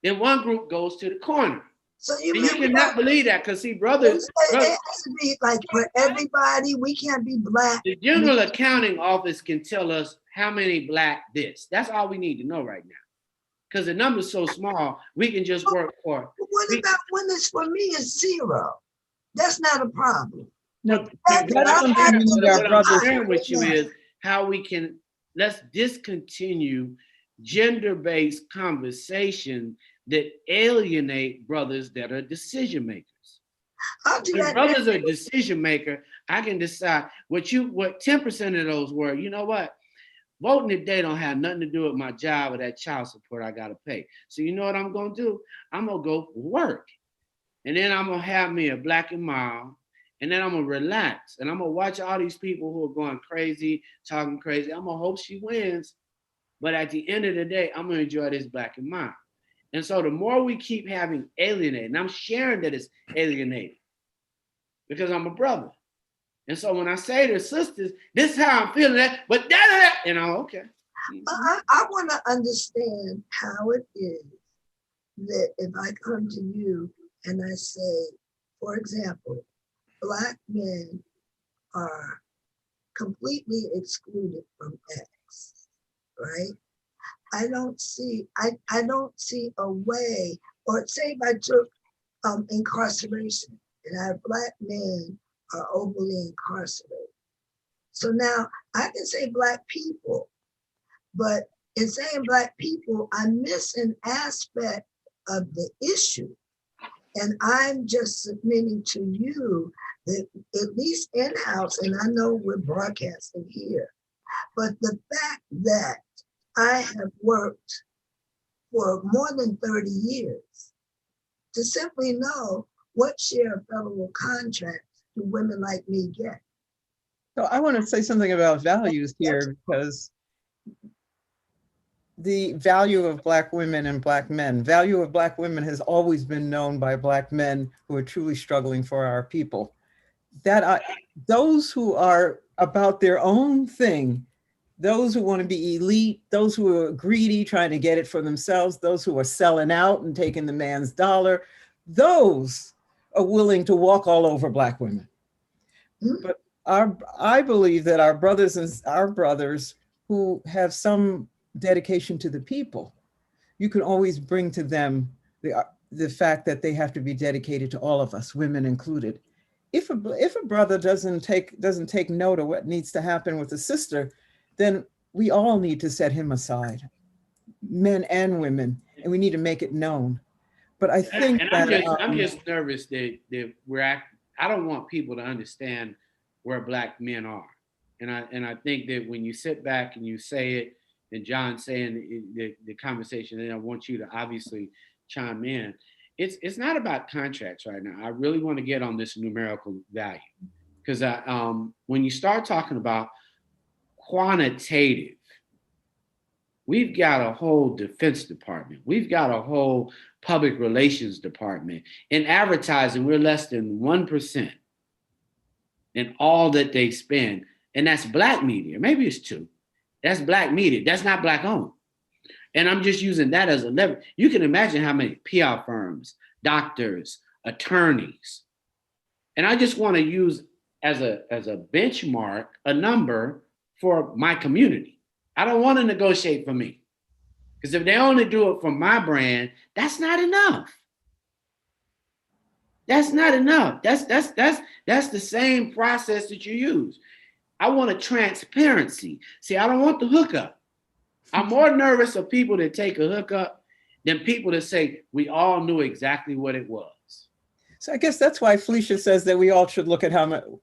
then one group goes to the corner. So you cannot believe that, because see, brothers, it has to be like for everybody. We can't be Black. The General Accounting Office can tell us how many Black this. That's all we need to know right now. Because the number's so small, we can just work for. What about when it's for me is 0? That's not a problem. No, what I'm sharing with you is how we can, let's discontinue gender-based conversation that alienate brothers that are decision makers. If brothers are decision maker, I can decide what 10% of those were, you know what? Voting today don't have nothing to do with my job or that child support I gotta pay. So you know what I'm gonna do? I'm gonna go work. And then I'm gonna have me a Black and mild, and then I'm gonna relax. And I'm gonna watch all these people who are going crazy, talking crazy. I'm gonna hope she wins. But at the end of the day, I'm gonna enjoy this Black and mild. And so the more we keep having alienated, and I'm sharing that it's alienated because I'm a brother. And so when I say to sisters, this is how I'm feeling that, but that, and I'm okay. I want to understand how it is that if I come to you and I say, for example, Black men are completely excluded from X, right? I don't see a way, or say if I took incarceration and our Black men are overly incarcerated. So now I can say Black people, but in saying Black people, I miss an aspect of the issue. And I'm just submitting to you that at least in-house, and I know we're broadcasting here, but the fact that I have worked for more than 30 years to simply know what share of federal contracts do women like me get. So I want to say something about values here, because the value of Black women and Black men, value of Black women has always been known by Black men who are truly struggling for our people. That those who are about their own thing, those who want to be elite, those who are greedy, trying to get it for themselves, those who are selling out and taking the man's dollar, those are willing to walk all over Black women. But I believe that our brothers who have some dedication to the people, you can always bring to them the fact that they have to be dedicated to all of us, women included. If a brother doesn't take note of what needs to happen with a sister, then we all need to set him aside, men and women, and we need to make it known. But I think And that I'm just nervous that I don't want people to understand where Black men are. And I think that when you sit back and you say it, and John saying the conversation, and I want you to obviously chime in. It's not about contracts right now. I really want to get on this numerical value, because when you start talking about quantitative, we've got a whole defense department. We've got a whole public relations department. In advertising, we're less than 1% in all that they spend. And that's Black media. Maybe it's 2. That's Black media. That's not Black owned. And I'm just using that as a lever. You can imagine how many PR firms, doctors, attorneys. And I just want to use as a benchmark a number for my community. I don't want to negotiate for me. Because if they only do it for my brand, that's not enough. That's not enough. That's the same process that you use. I want a transparency. See, I don't want the hookup. I'm more nervous of people that take a hookup than people that say we all knew exactly what it was. so I guess that's why Felicia says that we all should look at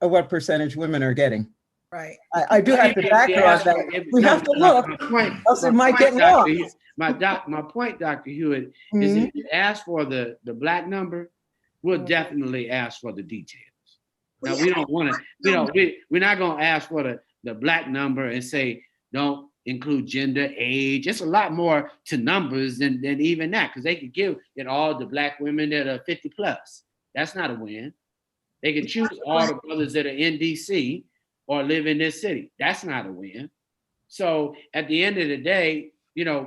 what percentage women are getting. Right. I do have to back her on that. We have to look, else it might get lost. My point, Dr. Hewitt, is if you ask for the Black number, we'll definitely ask for the details. Now, we don't want to, we're not going to ask for the Black number and say, don't include gender, age. It's a lot more to numbers than even that, because they could give it all the Black women that are 50 plus. That's not a win. They can choose all the brothers that are in DC or live in this city. That's not a win. So at the end of the day,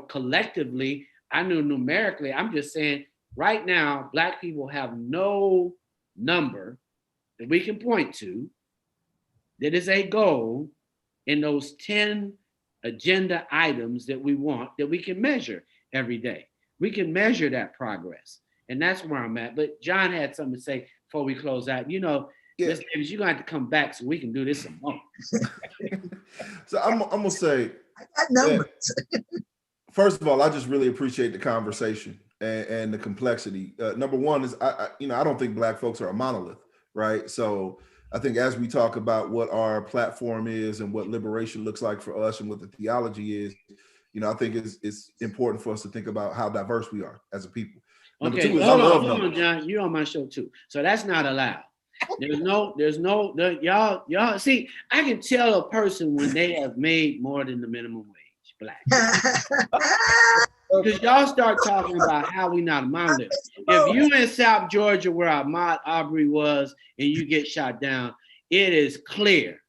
collectively, I knew numerically, I'm just saying right now, Black people have no number that we can point to that is a goal in those 10 agenda items that we want, that we can measure every day. We can measure that progress. And that's where I'm at. But John had something to say before we close out. Miss Davis, you're going to have to come back so we can do this some more. So I'm going to say, I got numbers. First of all, I just really appreciate the conversation and the complexity. Number one is, I don't think Black folks are a monolith, right? So I think as we talk about what our platform is and what liberation looks like for us and what the theology is, I think it's important for us to think about how diverse we are as a people. Number Okay, two is hold on, John. You're on my show too, so that's not allowed. Y'all see, I can tell a person when they have made more than the minimum wage, Black. Because y'all start talking about how we not a monolith. If you in South Georgia where Ahmaud Arbery was and you get shot down, it is clear.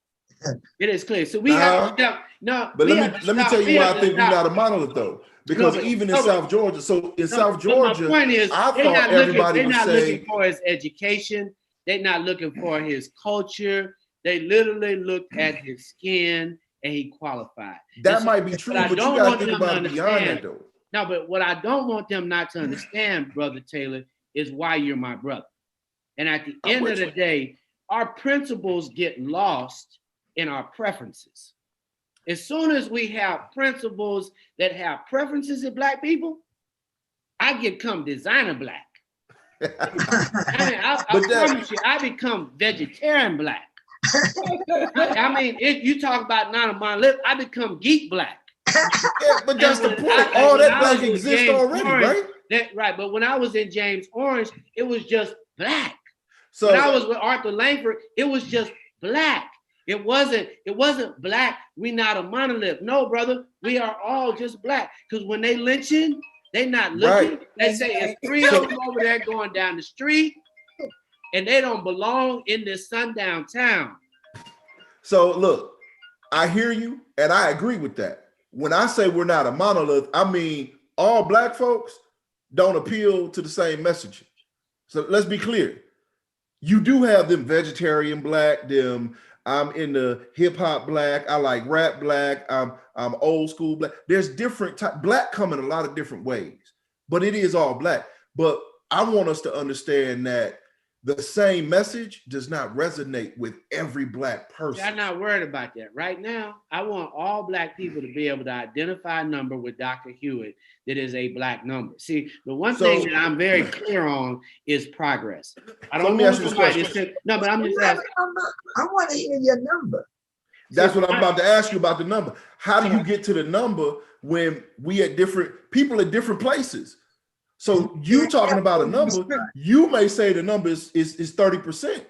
It is clear. So we have to stop. No, but let me tell you why I think we're not a monolith though. Because even in South Georgia, South Georgia, my point is, I thought everybody they're was not saying, looking for his education. They're not looking for his culture. They literally looked at his skin and he qualified. That might be true, but you got to think about it beyond that though. No, but what I don't want them not to understand, Brother Taylor, is why you're my brother. And at the end of the day, our principles get lost in our preferences. As soon as we have principles that have preferences in Black people, I become designer Black. I promise you, I become vegetarian Black. If you talk about not a monolith, I become geek Black. Yeah, but that's the point. All that Black exists already, right? Right, but when I was in James Orange, it was just Black. So when I was with Arthur Langford, it was just Black. It wasn't Black. We not a monolith. No, brother, we are all just Black. Because when they lynching, they not looking. Right. They say it's 3 of them over there going down the street, and they don't belong in this sundown town. So look, I hear you, and I agree with that. When I say we're not a monolith, I mean all Black folks don't appeal to the same messaging. So let's be clear. You do have them vegetarian Black, them I'm into hip hop Black, I like rap Black, I'm old school Black. There's different types. Black come in a lot of different ways, but it is all Black. But I want us to understand that the same message does not resonate with every Black person. I'm not worried about that. Right now, I want all Black people to be able to identify a number with Dr. Hewitt that is a Black number. See, the one thing that I'm very clear on is progress. I don't let me know ask you this somebody question. said, no, but I'm just You have asking. a number? I want to hear your number. That's what I'm about to ask you about the number. How do you get to the number when we at different people at different places? So you talking about a number, you may say the number is 30%.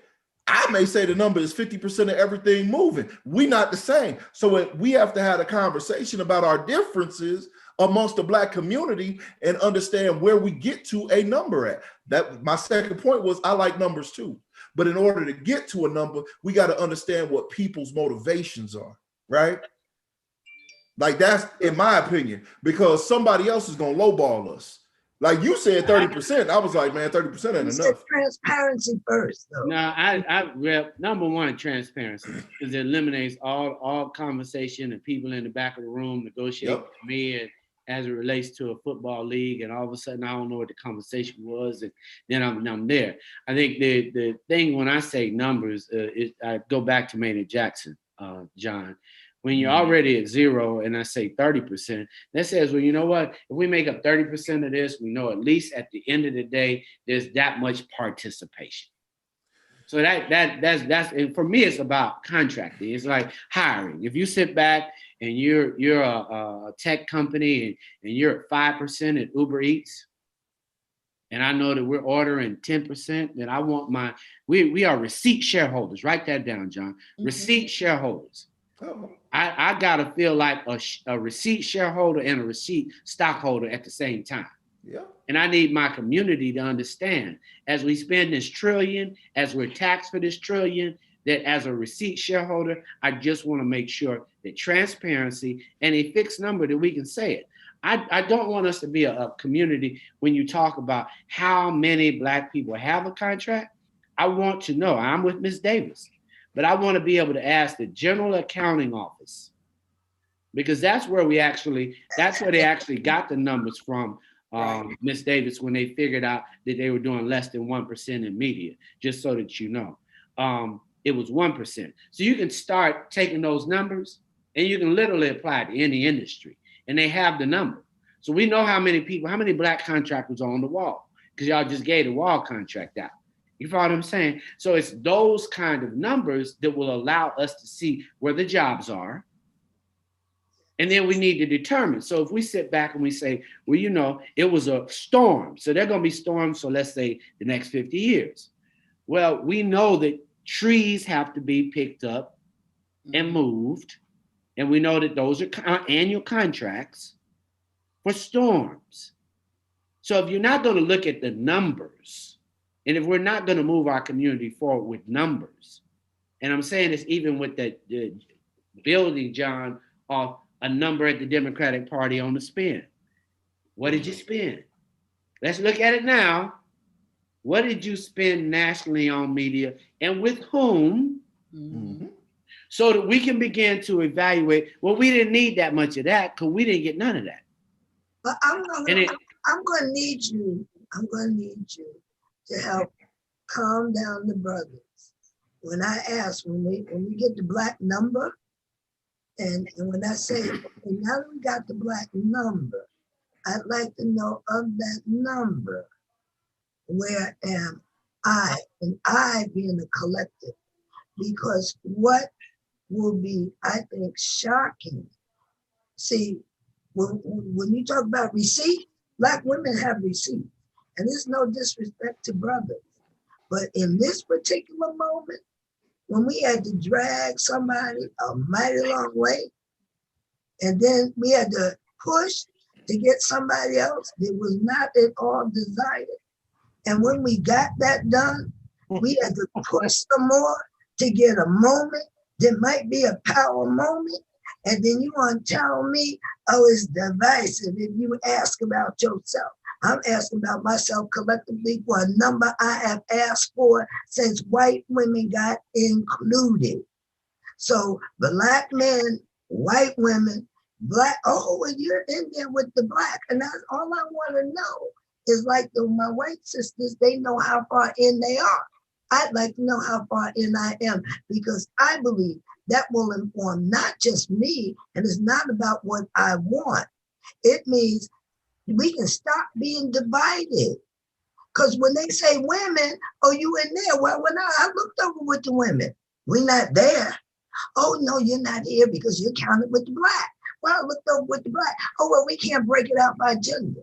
I may say the number is 50% of everything moving. We not the same. So we have to have a conversation about our differences amongst the Black community and understand where we get to a number at. That my second point was I like numbers too. But in order to get to a number, we got to understand what people's motivations are, right? Like that's in my opinion, because somebody else is going to lowball us. Like you said 30%. I was like, man, 30% ain't enough. Transparency first, though. No, I rep number one, transparency, because it eliminates all conversation and people in the back of the room negotiating with me and as it relates to a football league, and all of a sudden I don't know what the conversation was, and then I'm there. I think the thing when I say numbers, I go back to Maynard Jackson, John. When you're already at zero and I say 30%, that says, well, you know what? If we make up 30% of this, we know at least at the end of the day, there's that much participation. So that's and for me, it's about contracting. It's like hiring. If you sit back and you're a tech company and you're at 5% at Uber Eats, and I know that we're ordering 10%, then I want we are receipt shareholders. Write that down, John. Mm-hmm. Receipt shareholders. Oh. I gotta feel like a receipt shareholder and a receipt stockholder at the same time. Yeah. And I need my community to understand as we spend this trillion, as we're taxed for this trillion, that as a receipt shareholder, I just want to make sure that transparency and a fixed number that we can say it. I don't want us to be a community when you talk about how many Black people have a contract. I want to know, I'm with Ms. Davis. But I want to be able to ask the General Accounting Office, because that's where they actually got the numbers from, Ms. Davis, when they figured out that they were doing less than 1% in media, just so that you know. It was 1%. So you can start taking those numbers and you can literally apply it to any industry, and they have the number. So we know how many Black contractors are on the wall, because y'all just gave the wall contract out. You follow what I'm saying? So it's those kind of numbers that will allow us to see where the jobs are. And then we need to determine. So if we sit back and we say, well, you know, it was a storm. So they're going to be storms. So let's say the next 50 years. Well, we know that trees have to be picked up and moved. And we know that those are annual contracts for storms. So if you're not going to look at the numbers, and if we're not going to move our community forward with numbers, and I'm saying this even with the building, John, of a number at the Democratic Party on the spend. What did you spend? Let's look at it now. What did you spend nationally on media, and with whom? Mm-hmm. So that we can begin to evaluate, well, we didn't need that much of that because we didn't get none of that. But I'm going to need you to help calm down the brothers. When I ask, when we get the Black number, and when I say, okay, now that we got the Black number, I'd like to know of that number, where am I? And I being a collective, because what will be, I think, shocking. See, when you talk about receipt, Black women have receipt, and there's no disrespect to brothers. But in this particular moment, when we had to drag somebody a mighty long way, and then we had to push to get somebody else that was not at all desired. And when we got that done, we had to push some more to get a moment that might be a power moment. And then you want to tell me, oh, it's divisive if you ask about yourself. I'm asking about myself collectively for a number I have asked for since white women got included. So Black men, white women, Black, oh, well, you're in there with the Black. And that's all I want to know is like my white sisters, they know how far in they are. I'd like to know how far in I am, because I believe that will inform not just me, and it's not about what I want. It means we can stop being divided. Because when they say women, oh, you in there? Well, when I looked over with the women, we're not there. Oh, no, you're not here because you're counted with the black. Well, I looked over with the black. Oh, well, we can't break it out by gender.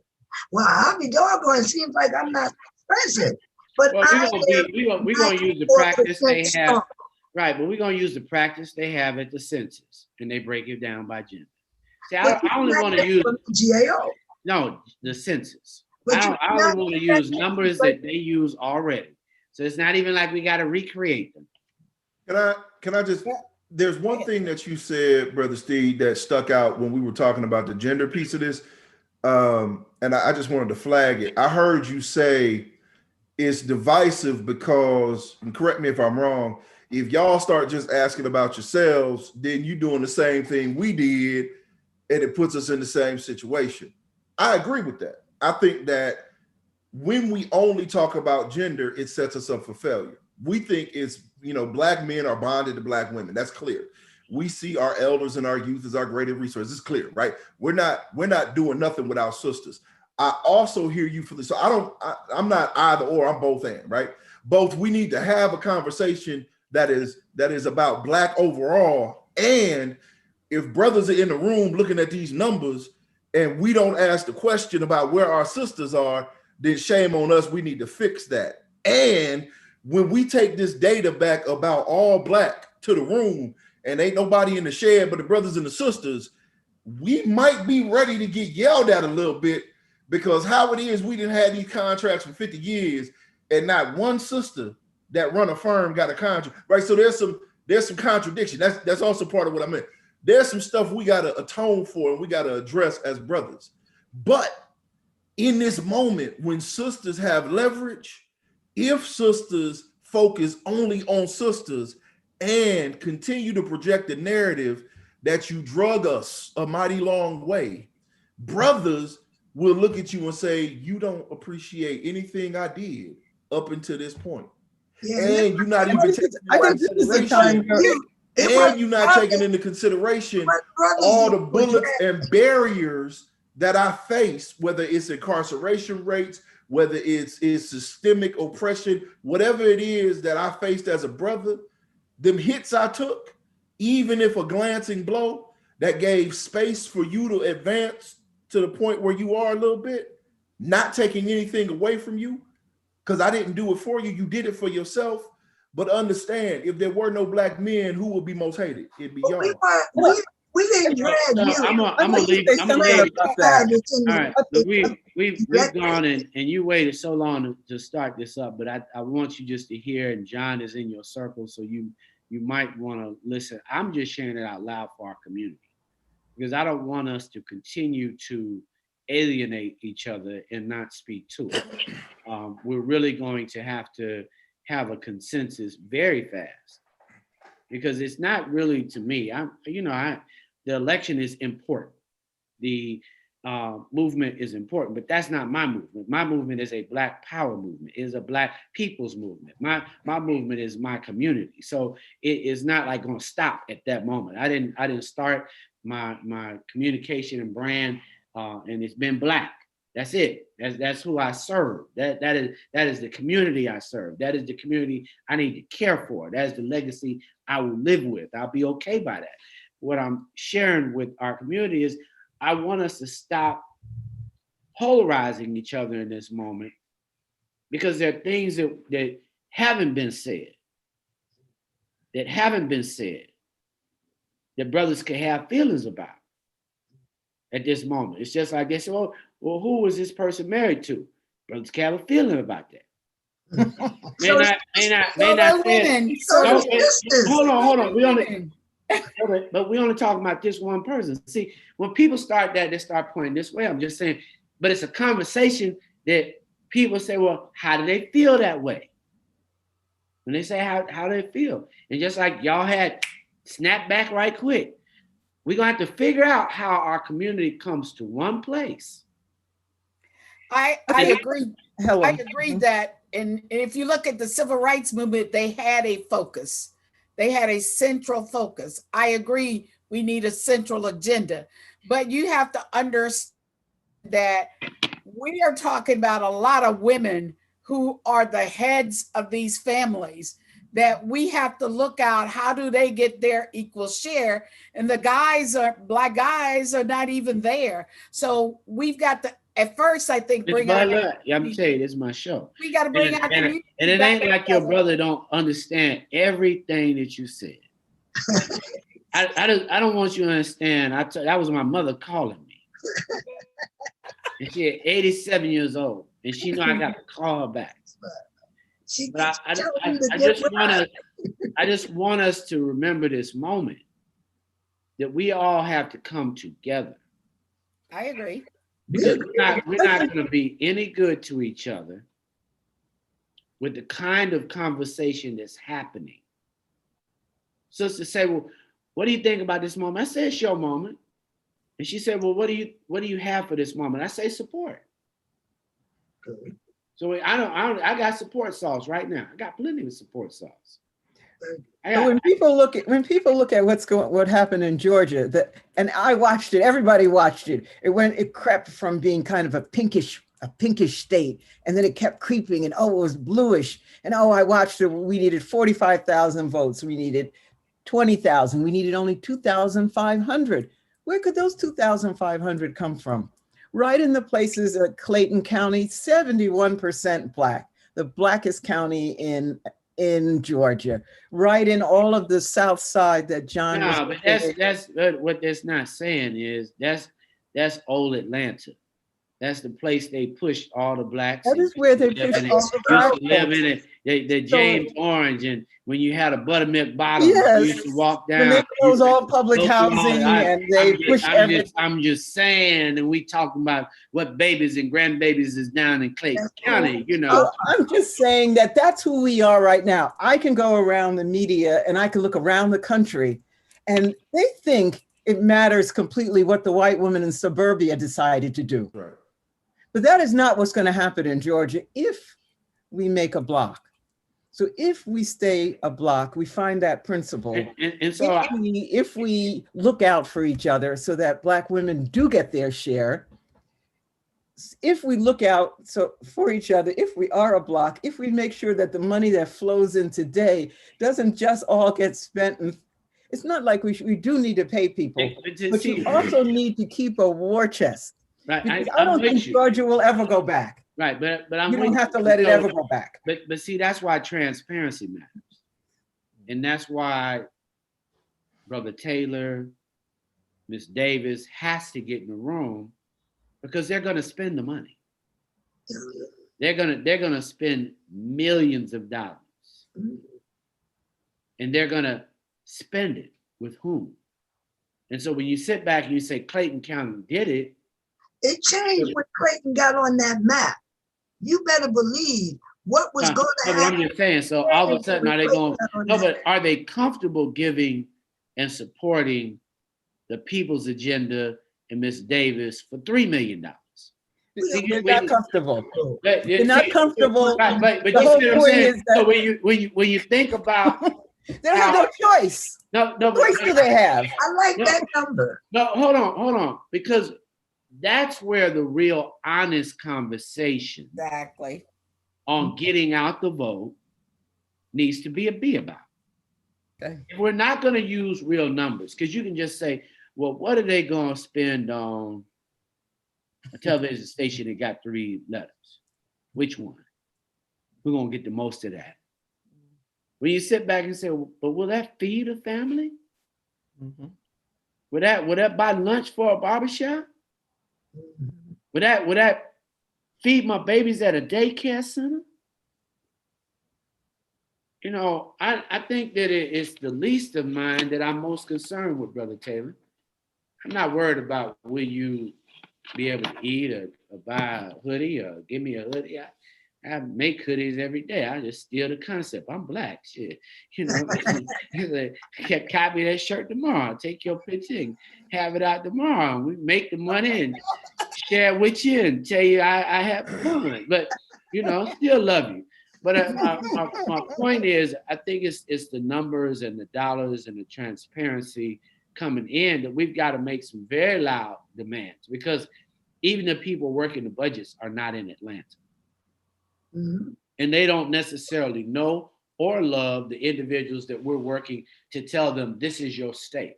Well, I'll be doggone. It seems like I'm not present. But Well, we're gonna use the practice they have, right? But we're gonna use the practice they have at the census, and they break it down by gender. See, I only want to use GAO. The census. I only want to use numbers that they use already. So it's not even like we got to recreate them. Can I just? There's one thing that you said, Brother Steve, that stuck out when we were talking about the gender piece of this, and I just wanted to flag it. I heard you say it's divisive because, and correct me if I'm wrong, if y'all start just asking about yourselves, then you doing the same thing we did, and it puts us in the same situation. I agree with that. I think that when we only talk about gender, it sets us up for failure. We think it's, black men are bonded to black women. That's clear. We see our elders and our youth as our greatest resource. It's clear, right? We're not doing nothing without sisters. I also hear you for this. So I'm not either or, I'm both and, right? Both, we need to have a conversation that is about black overall. And if brothers are in the room looking at these numbers and we don't ask the question about where our sisters are, then shame on us. We need to fix that. And when we take this data back about all black to the room and ain't nobody in the shed but the brothers and the sisters, we might be ready to get yelled at a little bit, because how it is, we didn't have these contracts for 50 years and not one sister that run a firm got a contract, right? So there's some contradiction. That's also part of what I meant. There's some stuff we got to atone for and we got to address as brothers. But in this moment, when sisters have leverage, if sisters focus only on sisters and continue to project the narrative that you drug us a mighty long way, brothers will look at you and say, you don't appreciate anything I did up until this point. And you're not even taking into consideration all the bullets and barriers that I face, whether it's incarceration rates, whether it's systemic oppression, whatever it is that I faced as a brother, them hits I took, even if a glancing blow that gave space for you to advance to the point where you are a little bit, not taking anything away from you, because I didn't do it for you, you did it for yourself. But understand, if there were no black men, who would be most hated? It'd be y'all. We didn't drag you. I'm gonna leave. All right, we've gone and you waited so long to start this up, but I want you just to hear, and John is in your circle, so you might want to listen. I'm just sharing it out loud for our community, because I don't want us to continue to alienate each other and not speak to it. We're really going to have a consensus very fast, because it's not really, to me, the election is important. The movement is important, but that's not my movement. My movement is a Black power movement, is a Black people's movement. My movement is my community. So it is not like going to stop at that moment. I didn't start my communication and brand, and it's been Black. That's it. That's who I serve. That is the community I serve. That is the community I need to care for. That is the legacy I will live with. I'll be okay by that. What I'm sharing with our community is I want us to stop polarizing each other in this moment, because there are things that haven't been said, that brothers can have feelings about at this moment. It's just like they say, well, who was this person married to? Brothers can have a feeling about that. Hold on. But we only talking about this one person. See, when people start that, they start pointing this way. I'm just saying, but it's a conversation that people say, well, how do they feel that way? When they say how do they feel? And just like y'all had snap back right quick, we're gonna have to figure out how our community comes to one place. I agree. I agree that and if you look at the civil rights movement, they had a focus. They had a central focus. I agree, we need a central agenda, but you have to understand that we are talking about a lot of women who are the heads of these families that we have to look out, how do they get their equal share? And the Black guys are not even there. So we've got to, at first, I think, Ms. bring out. Butler, I'm telling you, this is my show. We got to bring out community. And it ain't like your brother don't understand everything that you said. I don't want you to understand. That was my mother calling me. And she 87 years old, and she know I got to call her back. But I just want us to remember this moment that we all have to come together. I agree. Because we're not going to be any good to each other with the kind of conversation that's happening. Sister say, well, what do you think about this moment? I said, it's your moment. And she said, well, what do you have for this moment? I say support. Good. So I got support sauce right now. I got plenty of support sauce. When people look at what happened in Georgia, and I watched it, everybody watched it. It crept from being kind of a pinkish state, and then it kept creeping, and it was bluish. And I watched it. We needed 45,000 votes. We needed 20,000. We needed only 2,500. Where could those 2,500 come from? Right in the places at Clayton County, 71% Black, the blackest county in Georgia, right in all of the South Side that John. No, but that's what that's not saying is that's old Atlanta. That's the place they pushed all the Blacks. That is where they pushed all the Blacks. Live in it. The James Orange, and when you had a buttermilk bottom, yes, you used to walk down. When they closed all public housing and they pushed everything. I'm just saying, and we talking about what babies and grandbabies is down in Clayton County, you know. I'm just saying that's who we are right now. I can go around the media and I can look around the country, and they think it matters completely what the white woman in suburbia decided to do. Right. But that is not what's going to happen in Georgia if we make a block. So if we stay a block, we find that principle. And so if we look out for each other so that Black women do get their share, if we look out for each other, if we are a block, if we make sure that the money that flows in today doesn't just all get spent, and it's not like we do need to pay people, but you also need to keep a war chest. Right. I don't think Georgia will ever go back. Right, but you don't have to let it ever go back. But see, that's why transparency matters, and that's why Brother Taylor, Miss Davis has to get in the room, because they're going to spend the money. They're gonna spend millions of dollars, and they're gonna spend it with whom? And so when you sit back and you say Clayton County did it. It changed when Clayton got on that map. You better believe what was going to happen. I'm just saying, so all of a sudden, are they going, no, but are they comfortable giving and supporting the people's agenda and Miss Davis for $3 million? They're not comfortable. They're not comfortable. Right, but you see what I'm saying? So when you think about they have no choice. No choice do they have? I like that number. No, hold on. Because that's where the real honest conversation on getting out the vote needs to be about. Okay. If we're not going to use real numbers, because you can just say, well, what are they going to spend on a television station that got 3 letters? Which one? We're going to get the most of that. When you sit back and say, well, but will that feed a family? Mm-hmm. Will that buy lunch for a barbershop? Would that feed my babies at a daycare center? You know, I think that it's the least of mine that I'm most concerned with, Brother Taylor. I'm not worried about will you be able to eat or buy a hoodie or give me a hoodie. I make hoodies every day. I just steal the concept. I'm Black, shit. You know, copy that shirt tomorrow. Take your picture and have it out tomorrow. We make the money and share with you and tell you I have fun. But, you know, still love you. But my point is, I think it's the numbers and the dollars and the transparency coming in that we've got to make some very loud demands, because even the people working the budgets are not in Atlanta. Mhm. And they don't necessarily know or love the individuals that we're working to tell them this is your stake.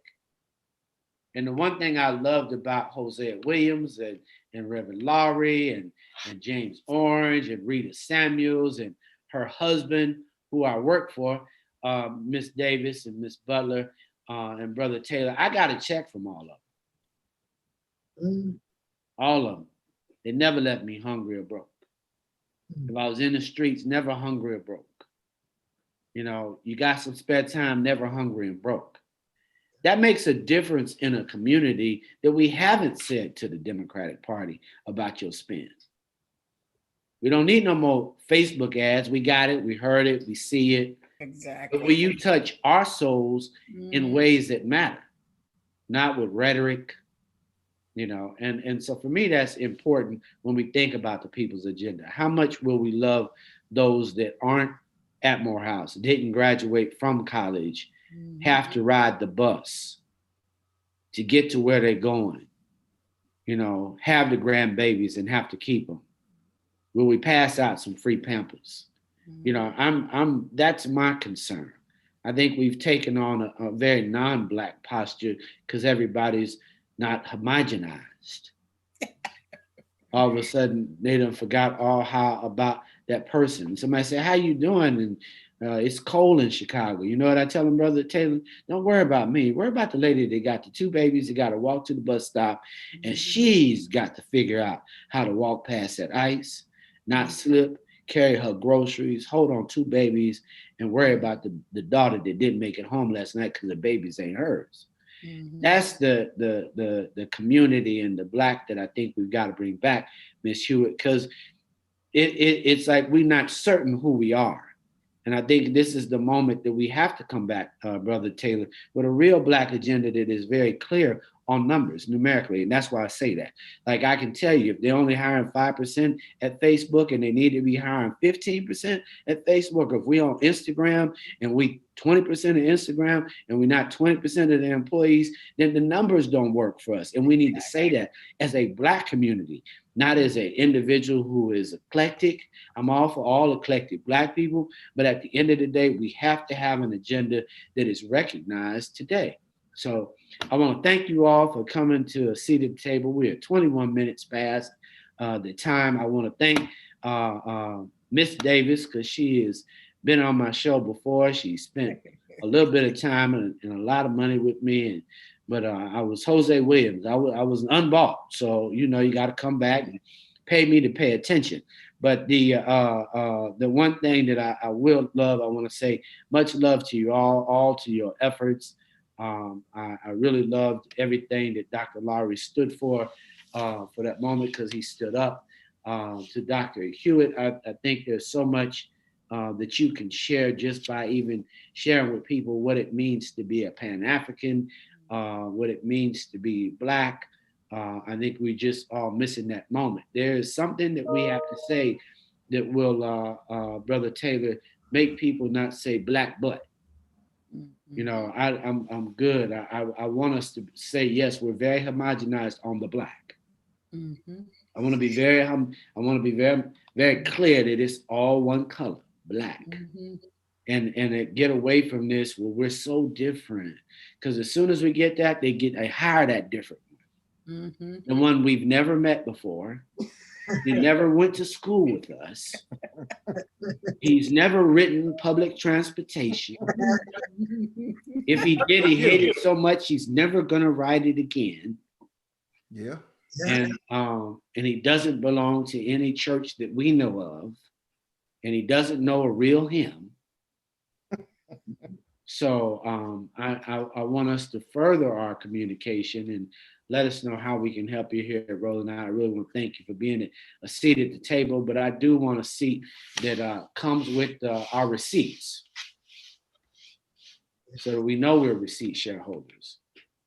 And the one thing I loved about Hosea Williams and Reverend Laurie and James Orange and Rita Samuels and her husband, who I work for, Miss Davis and Miss Butler and Brother Taylor, I got a check from all of them. Mhm. All of them. They never left me hungry or broke. If I was in the streets, never hungry or broke. You know, you got some spare time, never hungry and broke. That makes a difference in a community that we haven't said to the Democratic Party about your spends. We don't need no more Facebook ads. We got it, we heard it, we see it. Exactly. But will you touch our souls in ways that matter, not with rhetoric, you know? And so for me, that's important when we think about the people's agenda. How much will we love those that aren't at Morehouse, didn't graduate from college, have to ride the bus to get to where they're going, you know, have the grandbabies and have to keep them? Will we pass out some free Pampers? You know, that's my concern. I think we've taken on a very non-Black posture because everybody's not homogenized. All of a sudden, they done forgot all how about that person. Somebody say, "How you doing?" And it's cold in Chicago. You know what I tell them, Brother Taylor? Don't worry about me. Worry about the lady that got the 2 babies that got to walk to the bus stop, and she's got to figure out how to walk past that ice, not slip, carry her groceries, hold on 2 babies, and worry about the daughter that didn't make it home last night because the babies ain't hers. That's the community and the Black that I think we've got to bring back, Miss Hewitt, because it's like we're not certain who we are. And I think this is the moment that we have to come back, Brother Taylor, with a real Black agenda that is very clear on numbers numerically. And that's why I say that. Like, I can tell you, if they're only hiring 5% at Facebook and they need to be hiring 15% at Facebook, if we on Instagram and we 20% of Instagram and we're not 20% of the employees, then the numbers don't work for us. And we need to say that as a Black community, not as an individual who is eclectic. I'm all for all eclectic Black people, but at the end of the day, we have to have an agenda that is recognized today. So I want to thank you all for coming to a seat at the table. We're 21 minutes past the time. I want to thank Miss Davis, because she has been on my show before. She spent a little bit of time and a lot of money with me. But I was Hosea Williams. I was unbought. So, you know, you got to come back and pay me to pay attention. But the one thing that I will love, I want to say much love to you all to your efforts. I really loved everything that Dr. Lowry stood for that moment, because he stood up to Dr. Hewitt. I think there's so much that you can share just by even sharing with people what it means to be a Pan-African, what it means to be Black. I think we just all missing that moment. There is something that we have to say that will, Brother Taylor, make people not say Black but. You know, I'm good. I want us to say, yes, we're very homogenized on the Black. I want to be very, very clear that it's all one color, Black. And get away from this, well, we're so different. Because as soon as we get that, they hire that different one. The one we've never met before. He never went to school with us. He's never ridden public transportation. If he did, he hated it so much he's never gonna ride it again. Yeah. Yeah. And he doesn't belong to any church that we know of, and he doesn't know a real hymn. So I want us to further our communication and let us know how we can help you here at Roland. I really want to thank you for being a seat at the table, but I do want a seat that comes with our receipts, so that we know we're receipt shareholders.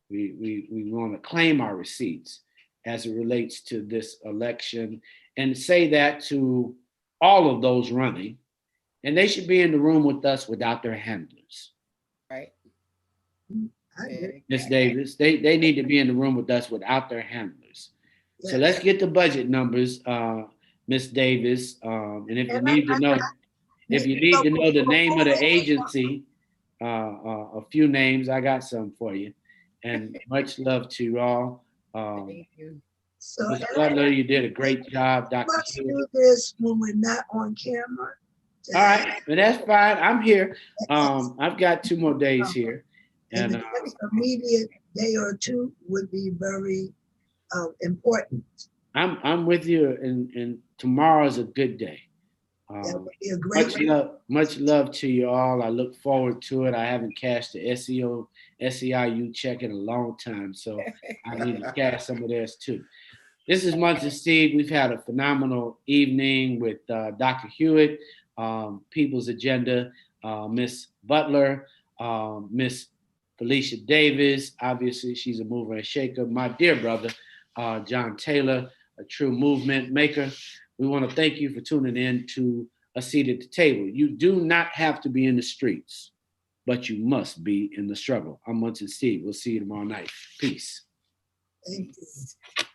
We want to claim our receipts as it relates to this election, and say that to all of those running, And they should be in the room with us without their handlers. Right. I agree. Miss Davis, they need to be in the room with us without their handlers. So Yes. let's get the budget numbers, Miss Davis. And if you And need to know, if you need to know the name of the agency, a few names, I got some for you. And much love to you all. Thank you. So Ms. Butler, you did a great job, Dr. must Hewitt. do this when we're not on camera. All right, but that's fine. I'm here. I've got 2 more days here. And And the next immediate day or two would be very important. I'm with you, and tomorrow is a good day. That would be a great. Much love to you all. I look forward to it. I haven't cashed the SEIU check in a long time, so I need to cash some of theirs too. This is Munson Steve. We've had a phenomenal evening with Dr. Hewitt, People's Agenda, Miss Butler, Miss Felicia Davis. Obviously, she's a mover and shaker. My dear brother, John Taylor, a true movement maker. We want to thank you for tuning in to A Seat at the Table. You do not have to be in the streets, but you must be in the struggle. I'm Munson Steve. We'll see you tomorrow night. Peace. Thank you.